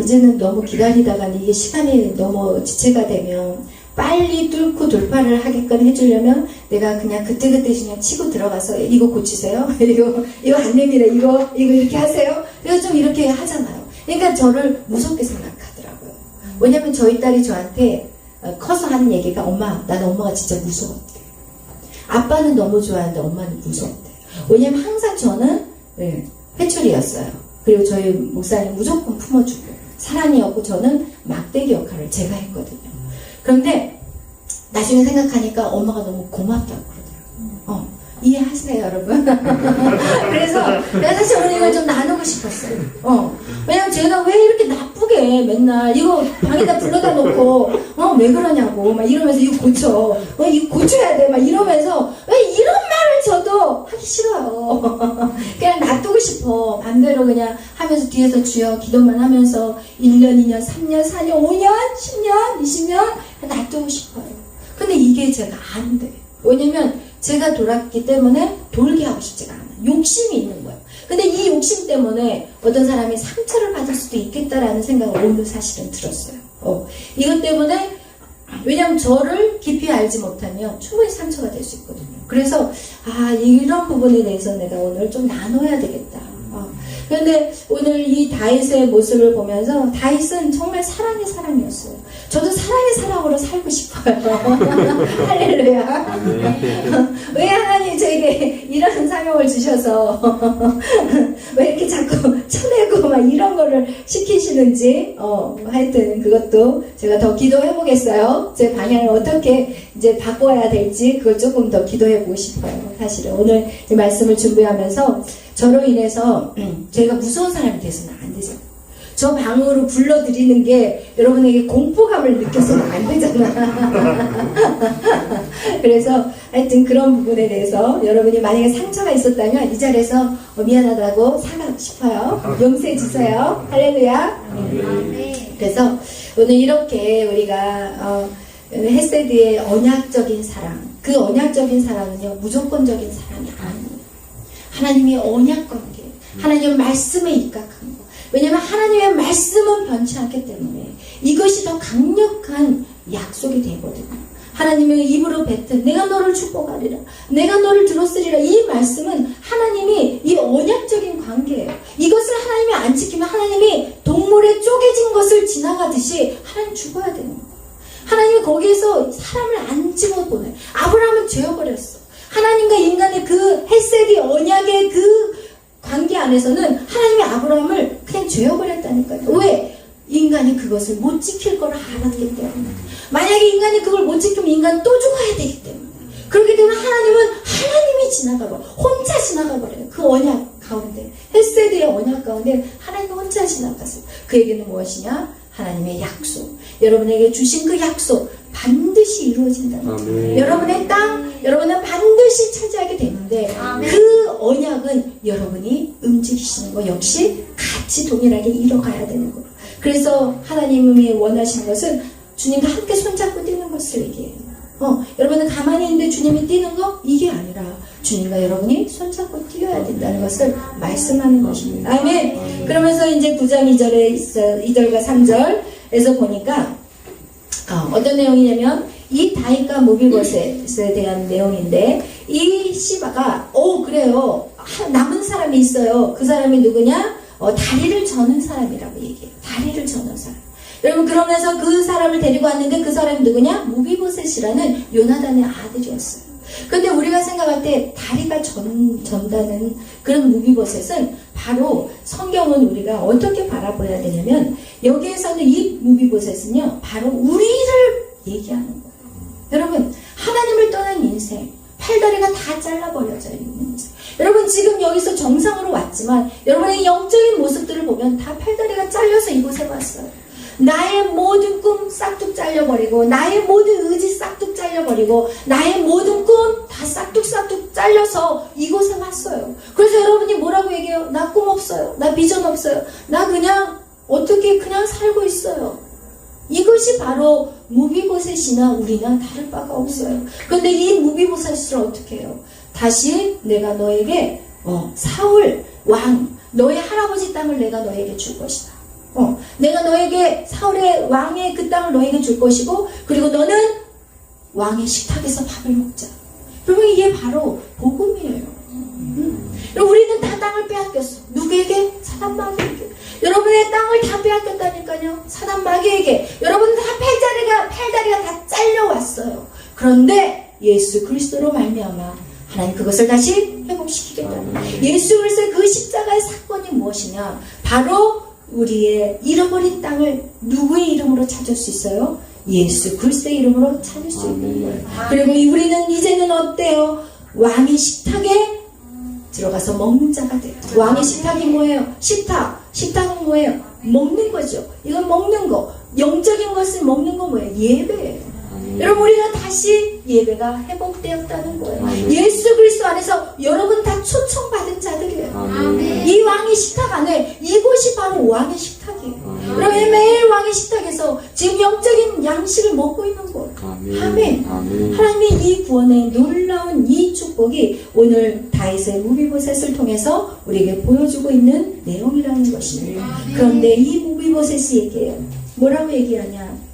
이제는 너무 기다리다가 이게 시간이 너무 지체가 되면 빨리 뚫고 돌파를 하게끔 해주려면 내가 그냥 그때그때 그냥 치고 들어가서 이거 고치세요. 이거 안 됩니다. 이거 이렇게 하세요. 그래서 좀 이렇게 하잖아요. 그러니까 저를 무섭게 생각하더라고요. 왜냐면 저희 딸이 저한테 커서 하는 얘기가 나는 엄마가 진짜 무서웠대. 아빠는 너무 좋아하는데 엄마는 무서웠대. 왜냐면 항상 저는 회초리였어요. 그리고 저희 목사님 무조건 품어주고 사랑이었고 저는 막대기 역할을 제가 했거든요. 그런데 나중에 생각하니까 엄마가 너무 고맙다고 그러더라고요. 이해하세요, 여러분? 그래서 내가 사실 오늘 이걸 좀 나누고 싶었어요. 왜냐면 제가 왜 이렇게 나쁘게 맨날 이거 방에다 불러다 놓고 왜 그러냐고 막 이러면서 이거 고쳐. 이거 고쳐야 돼. 막 이러면서 왜 이런 말을 저도 하기 싫어요. 그냥 놔두고 싶어. 반대로 그냥 하면서 뒤에서 주여 기도만 하면서 1년, 2년, 3년, 4년, 5년, 10년, 20년 놔두고 싶어요. 근데 이게 제가 안 돼. 왜냐면 제가 돌았기 때문에 돌게 하고 싶지가 않아요. 욕심이 있는 거예요. 근데 이 욕심 때문에 어떤 사람이 상처를 받을 수도 있겠다라는 생각을 오늘 사실은 들었어요. 이것 때문에 왜냐면 저를 깊이 알지 못하면 충분히 상처가 될 수 있거든요. 그래서 이런 부분에 대해서 내가 오늘 좀 나눠야 되겠다. 그런데 오늘 이 다윗의 모습을 보면서 다윗은 정말 사랑의 사람이었어요. 저도 사랑의 사람으로 살고 싶어요. 할렐루야. 왜 하나님 저에게 이런 사명을 주셔서 왜 이렇게 자꾸 쳐내고 막 이런 거를 시키시는지 하여튼 그것도 제가 더 기도해 보겠어요. 제 방향을 어떻게 이제 바꿔야 될지 그걸 조금 더 기도해 보고 싶어요. 사실은 오늘 이 말씀을 준비하면서 저로 인해서 제가 무서운 사람이 돼서는 안 되죠. 저 방으로 불러들이는 게 여러분에게 공포감을 느껴서는 안 되잖아. 그래서 하여튼 그런 부분에 대해서 여러분이 만약에 상처가 있었다면 이 자리에서 미안하다고 사과하고 싶어요. 용서해 주세요. 할렐루야. 그래서 오늘 이렇게 우리가 헤세드의 언약적인 사랑, 그 언약적인 사랑은요 무조건적인 사랑이 아니에요. 하나님의 언약관계, 하나님의 말씀에 입각한 거. 왜냐하면 하나님의 말씀은 변치 않기 때문에 이것이 더 강력한 약속이 되거든요. 하나님의 입으로 뱉은 내가 너를 축복하리라, 내가 너를 들었으리라, 이 말씀은 하나님이 이 언약적인 관계예요. 이것을 하나님이 안 지키면 하나님이 동물에 쪼개진 것을 지나가듯이 하나님 죽어야 되는 거예요. 하나님이 거기에서 사람을 안 집어보내요. 아브라함은 죄어버렸어. 하나님과 인간의 그 헤세드 언약의 그 관계 안에서는 하나님이 아브라함을 그냥 죄어버렸다니까요. 왜? 인간이 그것을 못 지킬 걸 알았기 때문에. 만약에 인간이 그걸 못 지키면 인간은 또 죽어야 되기 때문에. 그렇기 때문에 하나님이 지나가버려. 혼자 지나가버려요. 그 언약 가운데. 헤세드의 언약 가운데 하나님이 혼자 지나갔어요. 그 얘기는 무엇이냐? 하나님의 약속. 여러분에게 주신 그 약속 반드시 이루어진다는 거예요. 여러분의 땅, 여러분은 반드시 차지하게 되는데 그 언약은 여러분이 움직이시는 거 역시 같이 동일하게 이뤄가야 되는 거예요. 그래서 하나님이 원하시는 것은 주님과 함께 손잡고 뛰는 것을 얘기해요. 여러분은 가만히 있는데 주님이 뛰는 거? 이게 아니라 주님과 여러분이 손잡고 뛰어야 된다는 것을 말씀하는 것입니다. 아멘. 그러면서 이제 9장 2절과 3절에서 보니까 어떤 내용이냐면 이 다윗과 무비보셋에 대한 내용인데 이 시바가 그래요. 남은 사람이 있어요. 그 사람이 누구냐? 다리를 저는 사람이라고 얘기해요. 다리를 저는 사람. 여러분 그러면서 그 사람을 데리고 왔는데 그 사람이 누구냐? 무비보셋이라는 요나단의 아들이었어요. 근데 우리가 생각할 때 다리가 전다는 그런 무비보셋은 바로 성경은 우리가 어떻게 바라봐야 되냐면 여기에서는 이 무비보셋은요 바로 우리를 얘기하는 거예요. 여러분 하나님을 떠난 인생, 팔다리가 다 잘라버려져 있는 인생. 여러분 지금 여기서 정상으로 왔지만 여러분의 영적인 모습들을 보면 다 팔다리가 잘려서 이곳에 왔어요. 나의 모든 꿈 싹둑 잘려버리고 나의 모든 의지 싹둑 잘려버리고 나의 모든 꿈 다 싹둑 잘려서 이곳에 왔어요. 그래서 여러분이 뭐라고 얘기해요? 나 꿈 없어요. 나 비전 없어요. 나 그냥 어떻게 그냥 살고 있어요. 이것이 바로 무비보셋이나 우리나 다를 바가 없어요. 그런데 이 무비보셋을 어떻게 해요? 다시 내가 너에게 사울 왕 너의 할아버지 땅을 내가 너에게 줄 것이다. 내가 너에게 사울의 왕의 그 땅을 너에게 줄 것이고 그리고 너는 왕의 식탁에서 밥을 먹자. 그러면 이게 바로 복음이에요. 우리는 다 땅을 빼앗겼어. 누구에게? 사단 마귀에게. 여러분의 땅을 다 빼앗겼다니까요. 사단 마귀에게. 여러분 다 팔다리가 다 잘려왔어요. 그런데 예수 그리스도로 말미암아 하나님 그것을 다시 회복시키겠다. 예수 그리스도의 그 십자가의 사건이 무엇이냐? 바로 우리의 잃어버린 땅을 누구의 이름으로 찾을 수 있어요? 예수 그리스도의 이름으로 찾을 수 있는 거예요. 그리고 우리는 이제는 어때요? 왕의 식탁에 들어가서 먹는 자가 돼요. 왕의 식탁이 뭐예요? 식탁은 뭐예요? 먹는 거죠. 이건 먹는 거. 영적인 것을 먹는 거 뭐예요? 예배예요. 여러분 우리가 다시 예배가 회복되었다는 거예요. 예수 그리스도 안에서 여러분 다 초청받은 자들이에요. 이 왕의 식탁 안에 이곳이 바로 왕의 식탁이에요. 여러분 매일 왕의 식탁에서 지금 영적인 양식을 먹고 있는 거예요. 아멘. 하나님의 이 구원의 놀라운 이 축복이 오늘 다윗의 무비보셋을 통해서 우리에게 보여주고 있는 내용이라는 것입니다. 그런데 이 무비보셋이 얘기해요. 뭐라고 얘기하냐?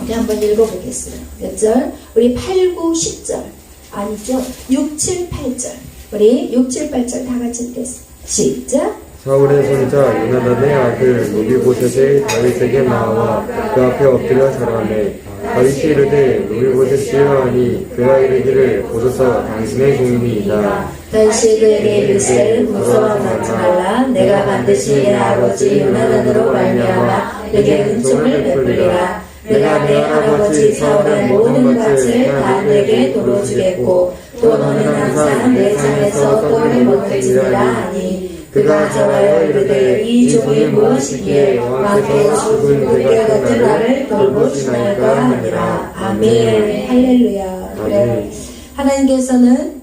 우리 한번 읽어보겠어요. 몇 절? 우리 8, 9, 10절 아니죠? 6, 7, 8절 우리 6, 7, 8절 다 같이 읽겠습니다. 시작. 사울의 손자 요나단의 아들 무비보셋이 다윗에게 나와 그 앞에 엎드려 절하매 다윗이 이르되 무비보셋이여 하니 그가 이르기를 보소서 당신의 종이니이다. 다윗이 그에게 이르시되 무서워하지 말라. 내가 반드시 내 아버지 요나단으로 말미암아 내게 은총을 베풀리라. 내가 내 할아버지 사울의 모든 밭을 다 내게 도로 주겠고 또 너는 항상 내 장에서 떡을 먹을지니라 하니 그가 저하여 이르되 이 종이 무엇이기에 왕께서 죽은 그대 같은 나를 돌보시나이까 하니라. 아멘. 할렐루야. 그래. 하나님께서는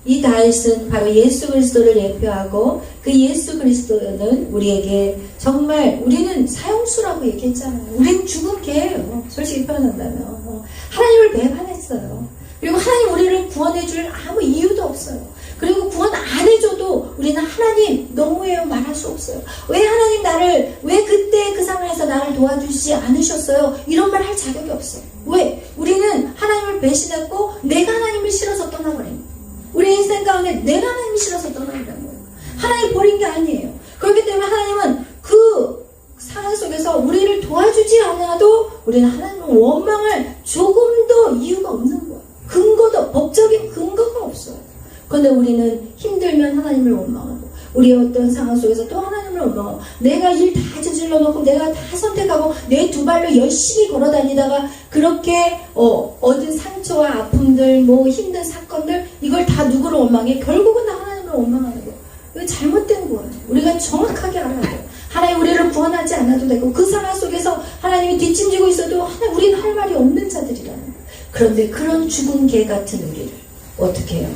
이 다윗은 바로 예수 그리스도를 예표하고 그 예수 그리스도는 우리에게 정말 우리는 사형수라고 얘기했잖아요. 우리는 죽은 개예요. 솔직히 표현한다면 하나님을 배반했어요. 그리고 하나님 우리를 구원해줄 아무 이유도 없어요. 그리고 구원 안 해줘도 우리는 하나님 너무해요 말할 수 없어요. 왜 하나님 나를 왜 그때 그 상황에서 나를 도와주지 않으셨어요? 이런 말 할 자격이 없어요. 왜? 우리는 하나님을 배신했고 내가 하나님을 싫어서 떠나버린 거예요. 우리 인생 가운데 내가 하나님이 싫어서 떠나버린 거예요. 하나님 버린 게 아니에요. 그렇기 때문에 하나님은 그 상황 속에서 우리를 도와주지 않아도 우리는 하나님의 원망을 조금도 이유가 없는 거예요. 근거도 법적인 근거가 없어요. 그런데 우리는 힘들면 하나님을 원망하고 우리의 어떤 상황 속에서 또 하나님을 원망하고 내가 일 다 저질러 놓고 내가 다 선택하고 내 두 발로 열심히 걸어 다니다가 그렇게 얻은 상처와 아픔들 뭐 힘든 사건들 이걸 다 누구를 원망해? 결국은 다 하나님을 원망하는 거예요. 이거 잘못된 거예요. 우리가 정확하게 알아야 돼요. 하나님 우리를 구원하지 않아도 되고 그 상황 속에서 하나님이 뒷짐지고 있어도 우리는 할 말이 없는 자들이라는 거예요. 그런데 그런 죽은 개 같은 우리를 어떻게 해요?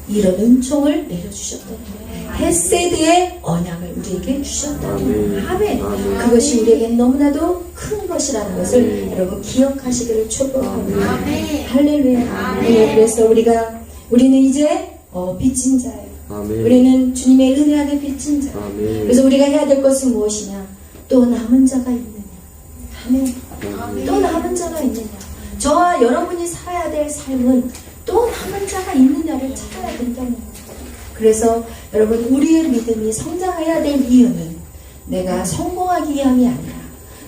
이런 은총을 내려주셨다는 거예요. 헤세드의 언약을 우리에게 주셨다는 거예요. 아멘. 그것이 우리에게 너무나도 큰 것이라는 것을 여러분 기억하시기를 축복합니다. 할렐루야. 네, 그래서 우리는 이제 빚진 자예요. 우리는 주님의 은혜 안에 빚진 자. 그래서 우리가 해야 될 것은 무엇이냐? 또 남은 자가 있느냐? 아멘. 또 남은 자가 있느냐? 저와 여러분이 살아야 될 삶은 또 남은 자가 있느냐를 찾아야 된다는 거예요. 그래서 여러분 우리의 믿음이 성장해야 될 이유는 내가 성공하기 위함이 아니라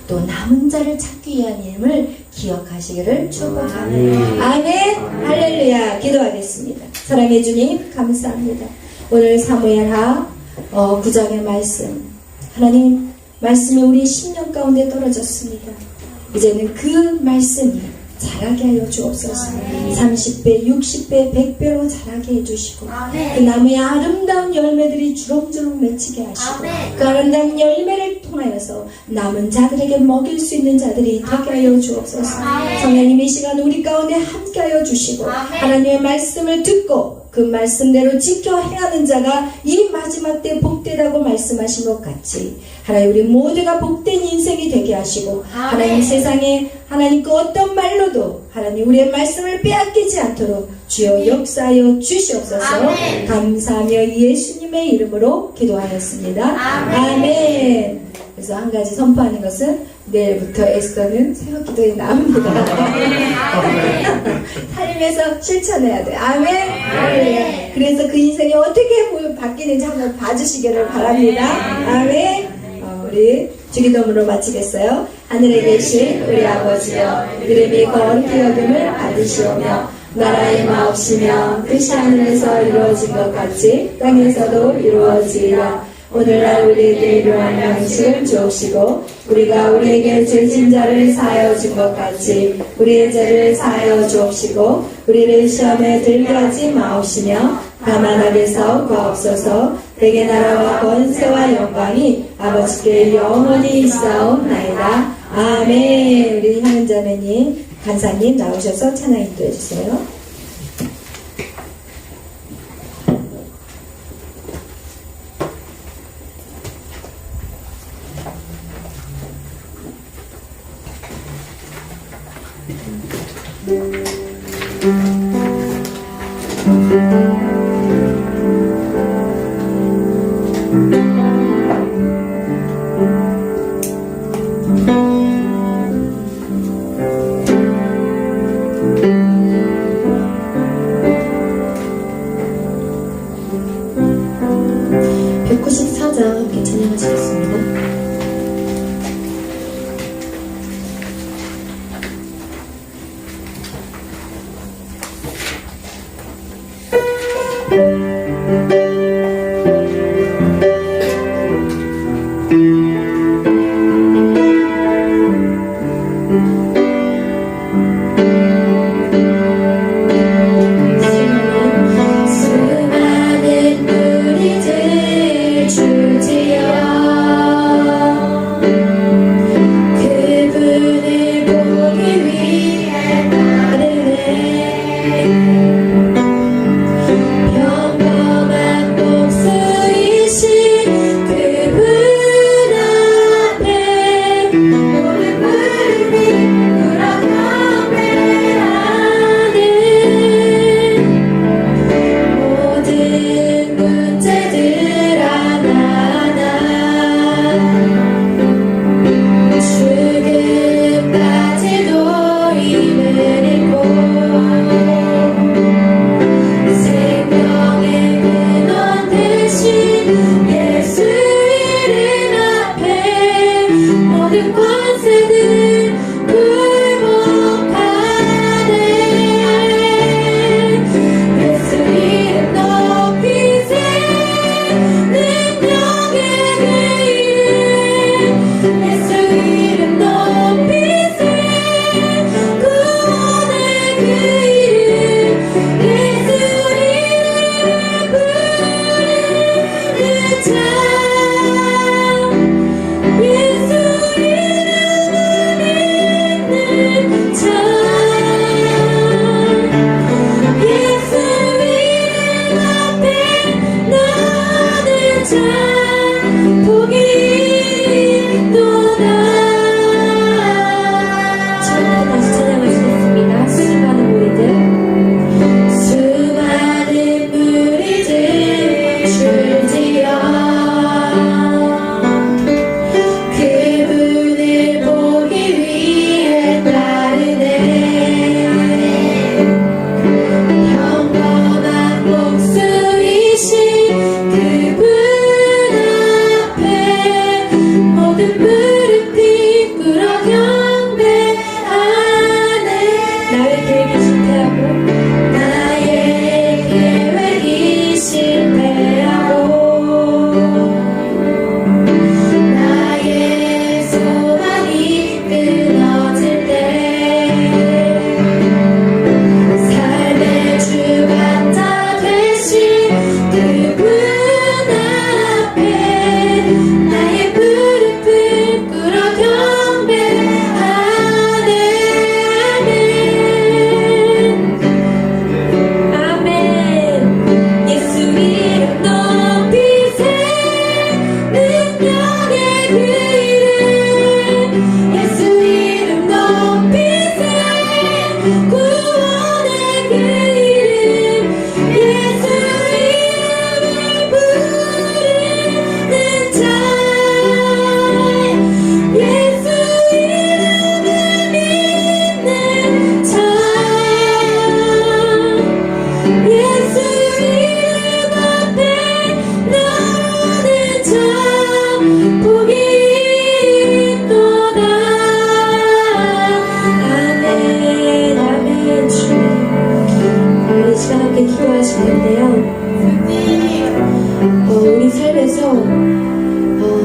또 남은 자를 찾기 위함임을 기억하시기를 축복합니다. 아멘. 할렐루야. 기도하겠습니다. 사랑해 주님 감사합니다. 오늘 사무엘하 9장의 말씀 하나님 말씀이 우리 10년 가운데 떨어졌습니다. 이제는 그 말씀이 자라게 하여 주옵소서. 30배, 60배, 100배로 자라게 해주시고 그 나무의 아름다운 열매들이 주렁주렁 맺히게 하시고 그 아름다운 열매를 통하여서 남은 자들에게 먹일 수 있는 자들이 되게 하여 주옵소서. 성령님 이 시간 우리 가운데 함께 하여 주시고 하나님의 말씀을 듣고 그 말씀대로 지켜 행하는 자가 이 마지막 때 복되다고 말씀하신 것 같이 하나님 우리 모두가 복된 인생이 되게 하시고 하나님 세상에 하나님 그 어떤 말로도 하나님 우리의 말씀을 빼앗기지 않도록 주여 역사하여 주시옵소서. 감사하며 예수님의 이름으로 기도하였습니다. 아멘. 그래서 한 가지 선포하는 것은 내일부터 에스더는 새벽 기도에 나옵니다. 삶에서 실천해야 돼. 아멘. 그래서 그 인생이 어떻게 바뀌는지 한번 봐주시기를 바랍니다. 아멘. 우리 주기도문으로 마치겠어요. 하늘에 계신 우리 아버지여, 이름이 거룩히 여김을 받으시오며 나라의 마옵시며 뜻이 하늘에서 이루어진 것 같이 땅에서도 이루어지리라. 오늘날 우리에게 일용할 양식을 주옵시고 우리가 우리에게 죄진 자를 사하여 준 것 같이 우리의 죄를 사하여 주옵시고 우리를 시험에 들게 하지 마옵시며 다만 악에서 구하옵소서. 대개 나라와 권세와 영광이 아버지께 영원히 있사옵나이다. 아멘. 우리 향은자매님 간사님 나오셔서 찬양 인도해 주세요. 함께 찬양하시겠습니다.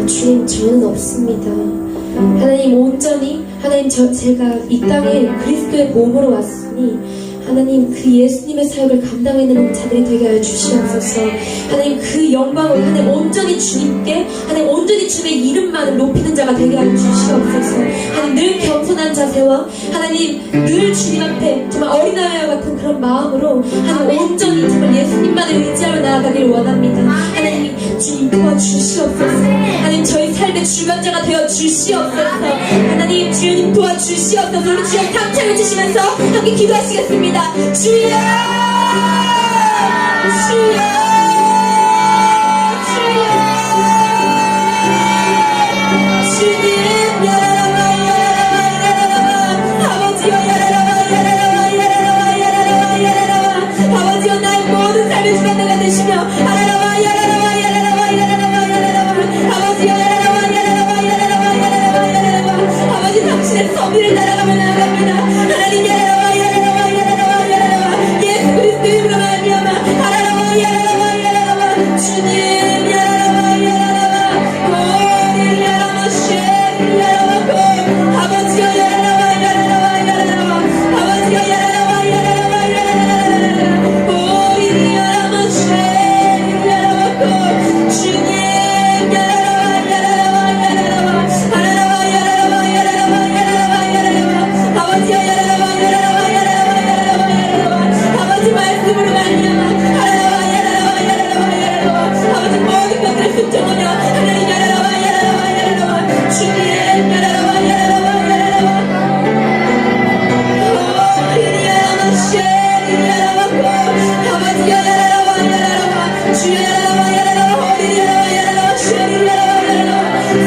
주님 저는 없습니다. 하나님 온전히 하나님 제가 이 땅에 그리스도의 몸으로 왔으니 하나님 그 예수님의 사역을 감당해내는 자들이 되게 하여 주시옵소서. 하나님 그 영광을 하나님 온전히 주님께 하나님 온전히 주님의 이름만을 높이는 자가 되게 하여 주시옵소서. 하나님 늘 겸손한 자세와 하나님 늘 주님 앞에 정말 어린아이와 같은 그런 마음으로 하나님 온전히 정말 예수님만을 의지하며 나아가기를 원합니다. 하나님 주님 도와주시옵소서. 하나님 저희 삶의 주관자가 되어 주시옵소서. 하나님 주님 도와주시옵소서. 우리 주여 감창을 주시면서 함께 기도하시겠습니다. 주여 주여 주여 주님 야라라바 아버지여 야라라바 아버지여 나의 모든 삶의 주관자가 되시며 아라라바 아버지여 아버지 당신의 섭리를 따라가며 나아갑니다. 하나님 예수 그리스도 이름으로 말미암아 주님 아버지여 아버지 말씀으로 말미암아 아버지 모든 것들을 흩어버려 하나님 주님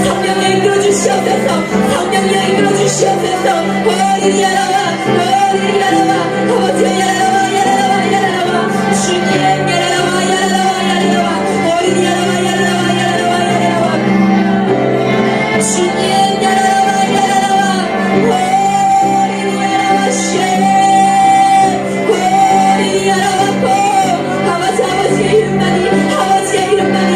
성령에 이끌어 주시옵소서. 성령에 이끌어 주시옵소서. 아버지여 주님 아버지의 이름만이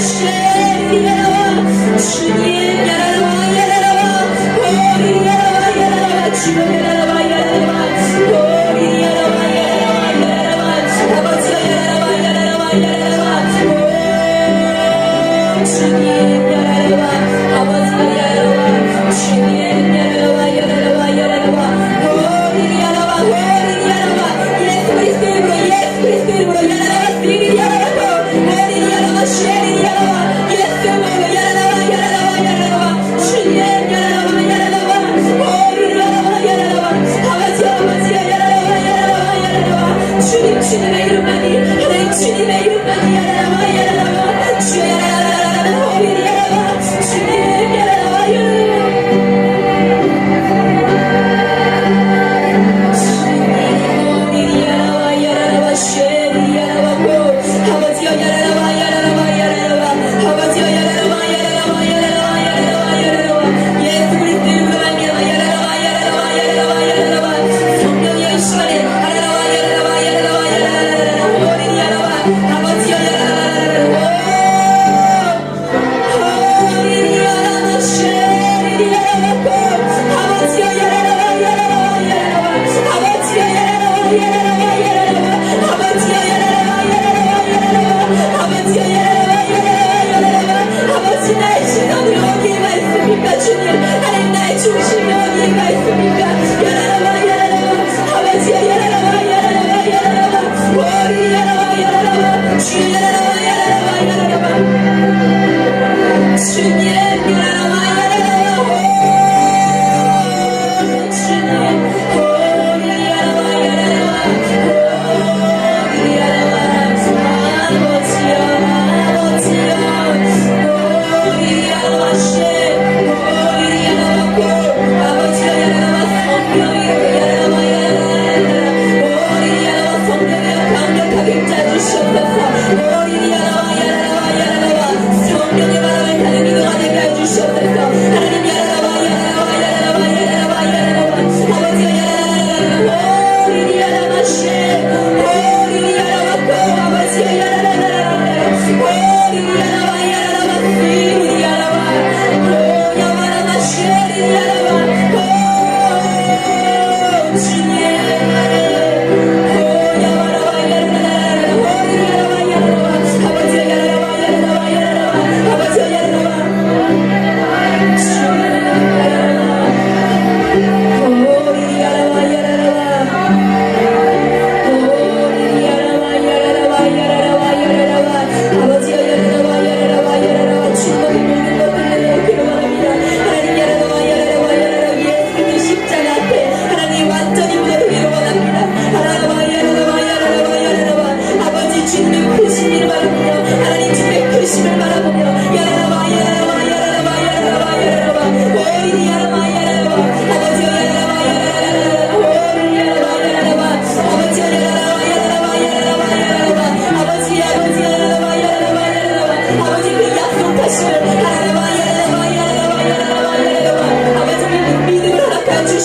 Yeah.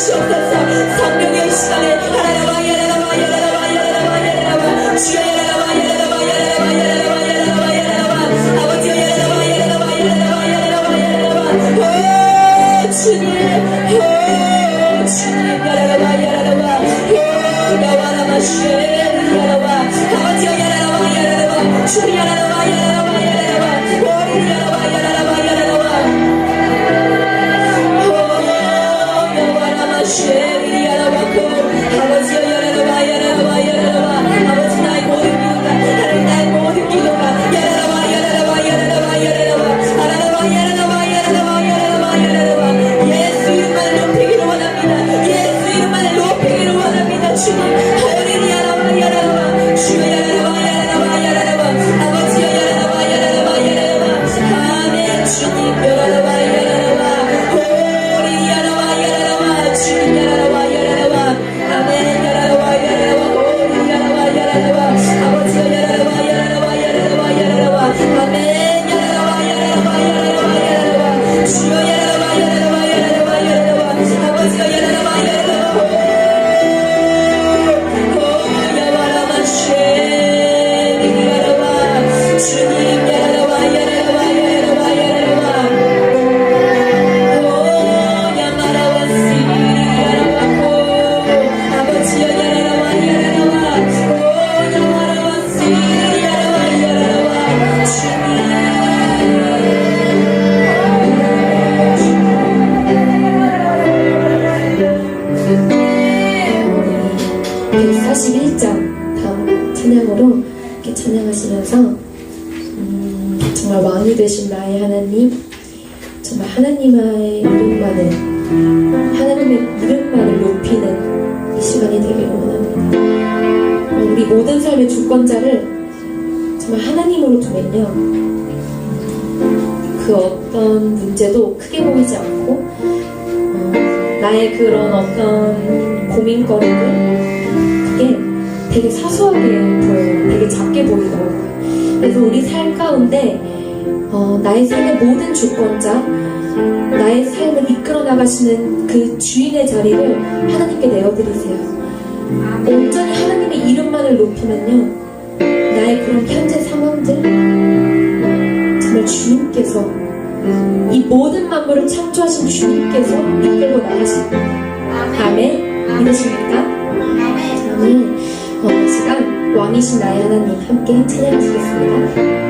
주시옵소서. 성령의 이 시간에 하나라바 야라라바 야라라바 야라라바 야라라바 주여 야라라바 야라라바 야라라바 야라라바 야라라바 야라라바 아버지여 야라라바 야라라바 야라라바 야라라바 야라라바 오 주님 오 주님 야라라바 야라라바 오 야와라바 쉐 야라라바 아버지여 야라라바 야라라바 주 야라라바 야라라바 야라라바 오리 야라라바 야라라바 야라라바 오 야와라바 쉐 야라라바 아버지여 야라라바 야라라바 야라라바 아버지 나의 모든 기도가 하나님 나의 모든 기도가 야라라바 야라라바 야라라바 야라라바 아라라바 야라라바 야라라바 야라라바 야라라바 예수 이름만을 높이기를 원합니다. 예수 이름만을 높이기를 원합니다. 주님 어린 야라바 야라라바 주여 야라라바 야라라바 야라라바 아버지여 야라라바 야라라바 야라라바 아멘 주님 야라라바 야라라바 오리 야라바 야라라바 주님 야라라바 야라라바 아멘 야라라바 야라라바 오리 야라바 야라라바 아버지여 야라라바 야라라바 야라라바 야라라바 아멘 야라라바 야라라바 야라라바 야라라바 주여 야라라바 야라라바 야라라바 야라라바 아버지여 야라라바 야라라바 오 야와라바 쉐 야라라바 주님 야라라바 야라라바 야라라바 야라라바 오 야마라바 시리 야라바코 아버지여 야라라바 야라라바 오 야마라바 시리 야라바 야라라바 주님 141장 다음 찬양으로 이렇게 찬양하시면서 정말 왕이 되신 나의 하나님 정말 하나님의 이름만을 높이는 이 시간이 되기를 원합니다. 우리 모든 삶의 주권자를 정말 하나님으로 두면요 그 어떤 문제도 크게 보이지 않고 나의 그런 어떤 고민거리들 그게 되게 사소하게 보여요. 되게 작게 보이더라고요. 그래서 우리 삶 가운데 나의 삶의 모든 주권자 나의 삶을 이끌어 나가시는 그 주인의 자리를 하나님께 내어드리세요. 온전히 하나님의 이름만을 높이면요 나의 그런 현재 상황들 정말 주님께서 이 모든 만물을 창조하신 주님께서 이끌고 나가십니다. 아멘. 믿으십니까? 아멘. 이 시간 왕이신 나의 하나님 함께 찬양하시겠습니다.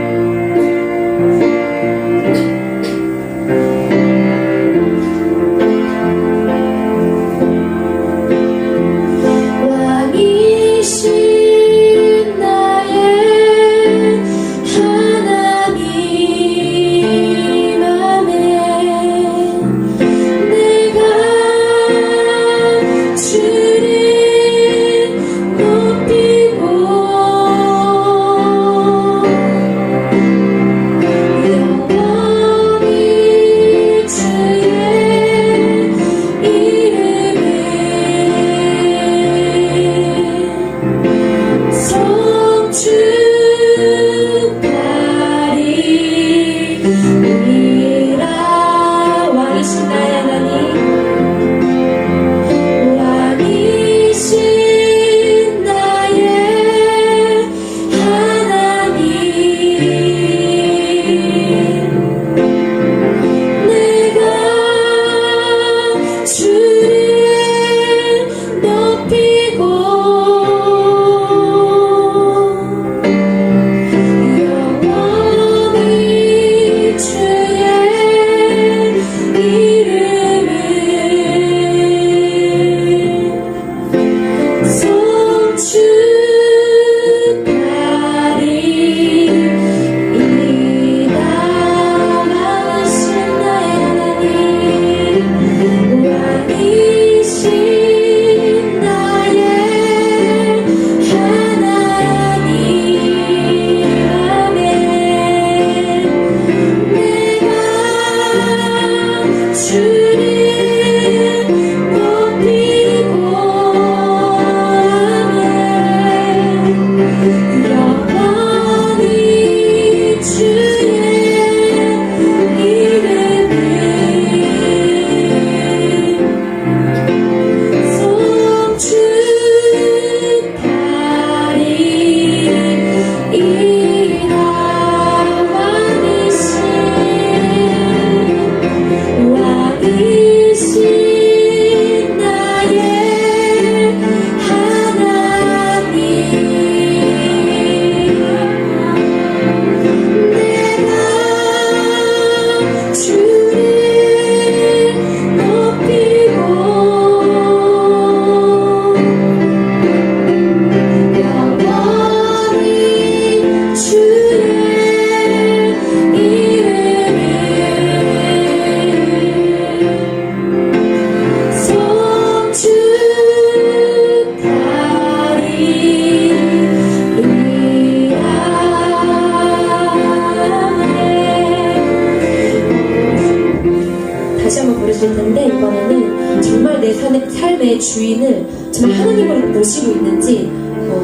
주실 텐데 이번에는 정말 내 삶의 주인을 정말 하나님으로 모시고 있는지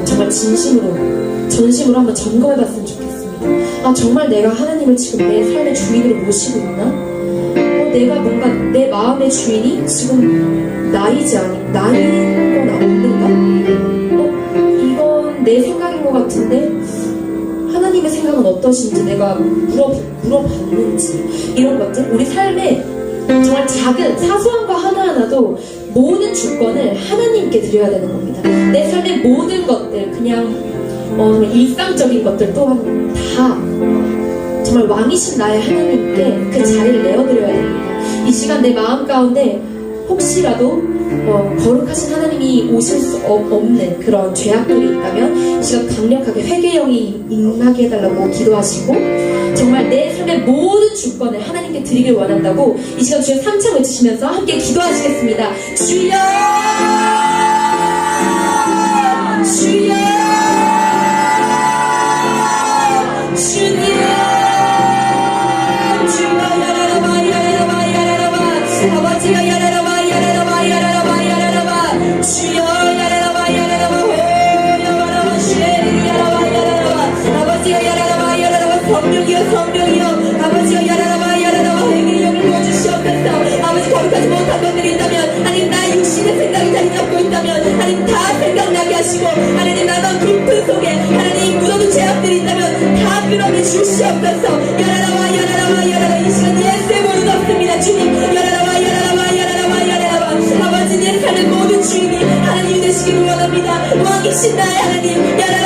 정말 진심으로 전심으로 한번 점검해봤으면 좋겠습니다. 아 정말 내가 하나님을 지금 내 삶의 주인으로 모시고 있나? 내가 뭔가 내 마음의 주인이 지금 나인 건 없는가? 이건 내 생각인 것 같은데 하나님의 생각은 어떠신지 내가 물어봤는지 이런 것들 우리 삶에 정말 작은 사소한 거 하나하나도 모든 주권을 하나님께 드려야 되는 겁니다. 내 삶의 모든 것들 그냥 일상적인 것들 또한 다 정말 왕이신 나의 하나님께 그 자리를 내어드려야 됩니다. 이 시간 내 마음 가운데 혹시라도 거룩하신 하나님이 오실 수 없는 그런 죄악들이 있다면 이 시간 강력하게 회개의 영이 임하게 해달라고 기도하시고 정말 내 삶의 모든 주권을 하나님께 드리길 원한다고 이 시간 주의 3창 외치시면서 함께 기도하시겠습니다. 주여 주여 주님 주여 야라라바 야라라바 야라라바 아버지여 야라라바 야라라바 야라라바 야라라바 주여 야라라바 야라라바 야라라바 쉐리 야라바 야라라바 아버지여 야라라바 야라라바 성령이여 아버지여 야라라바 야라라바 회개의 영을 부어주시옵소서. 아버지 거룩하지 못한 것들이 있다면 하나님 나 육신의 생각이 자리 잡고 있다면 하나님 다 생각나게 하시고 하나님 나가 깊은 속에 하나님 묻어둔 죄악들이 있다면 다 끌어내 주시옵소서. 야라라바 야라라바 야라라 이 시간 예수의 모든 없습니다. 주님 야라라바 야라라바 야라라바 야라라바 아버지 내 삶의 모든 주인이 하나님이 되시기를 원합니다. 왕이신 나의 하나님 야라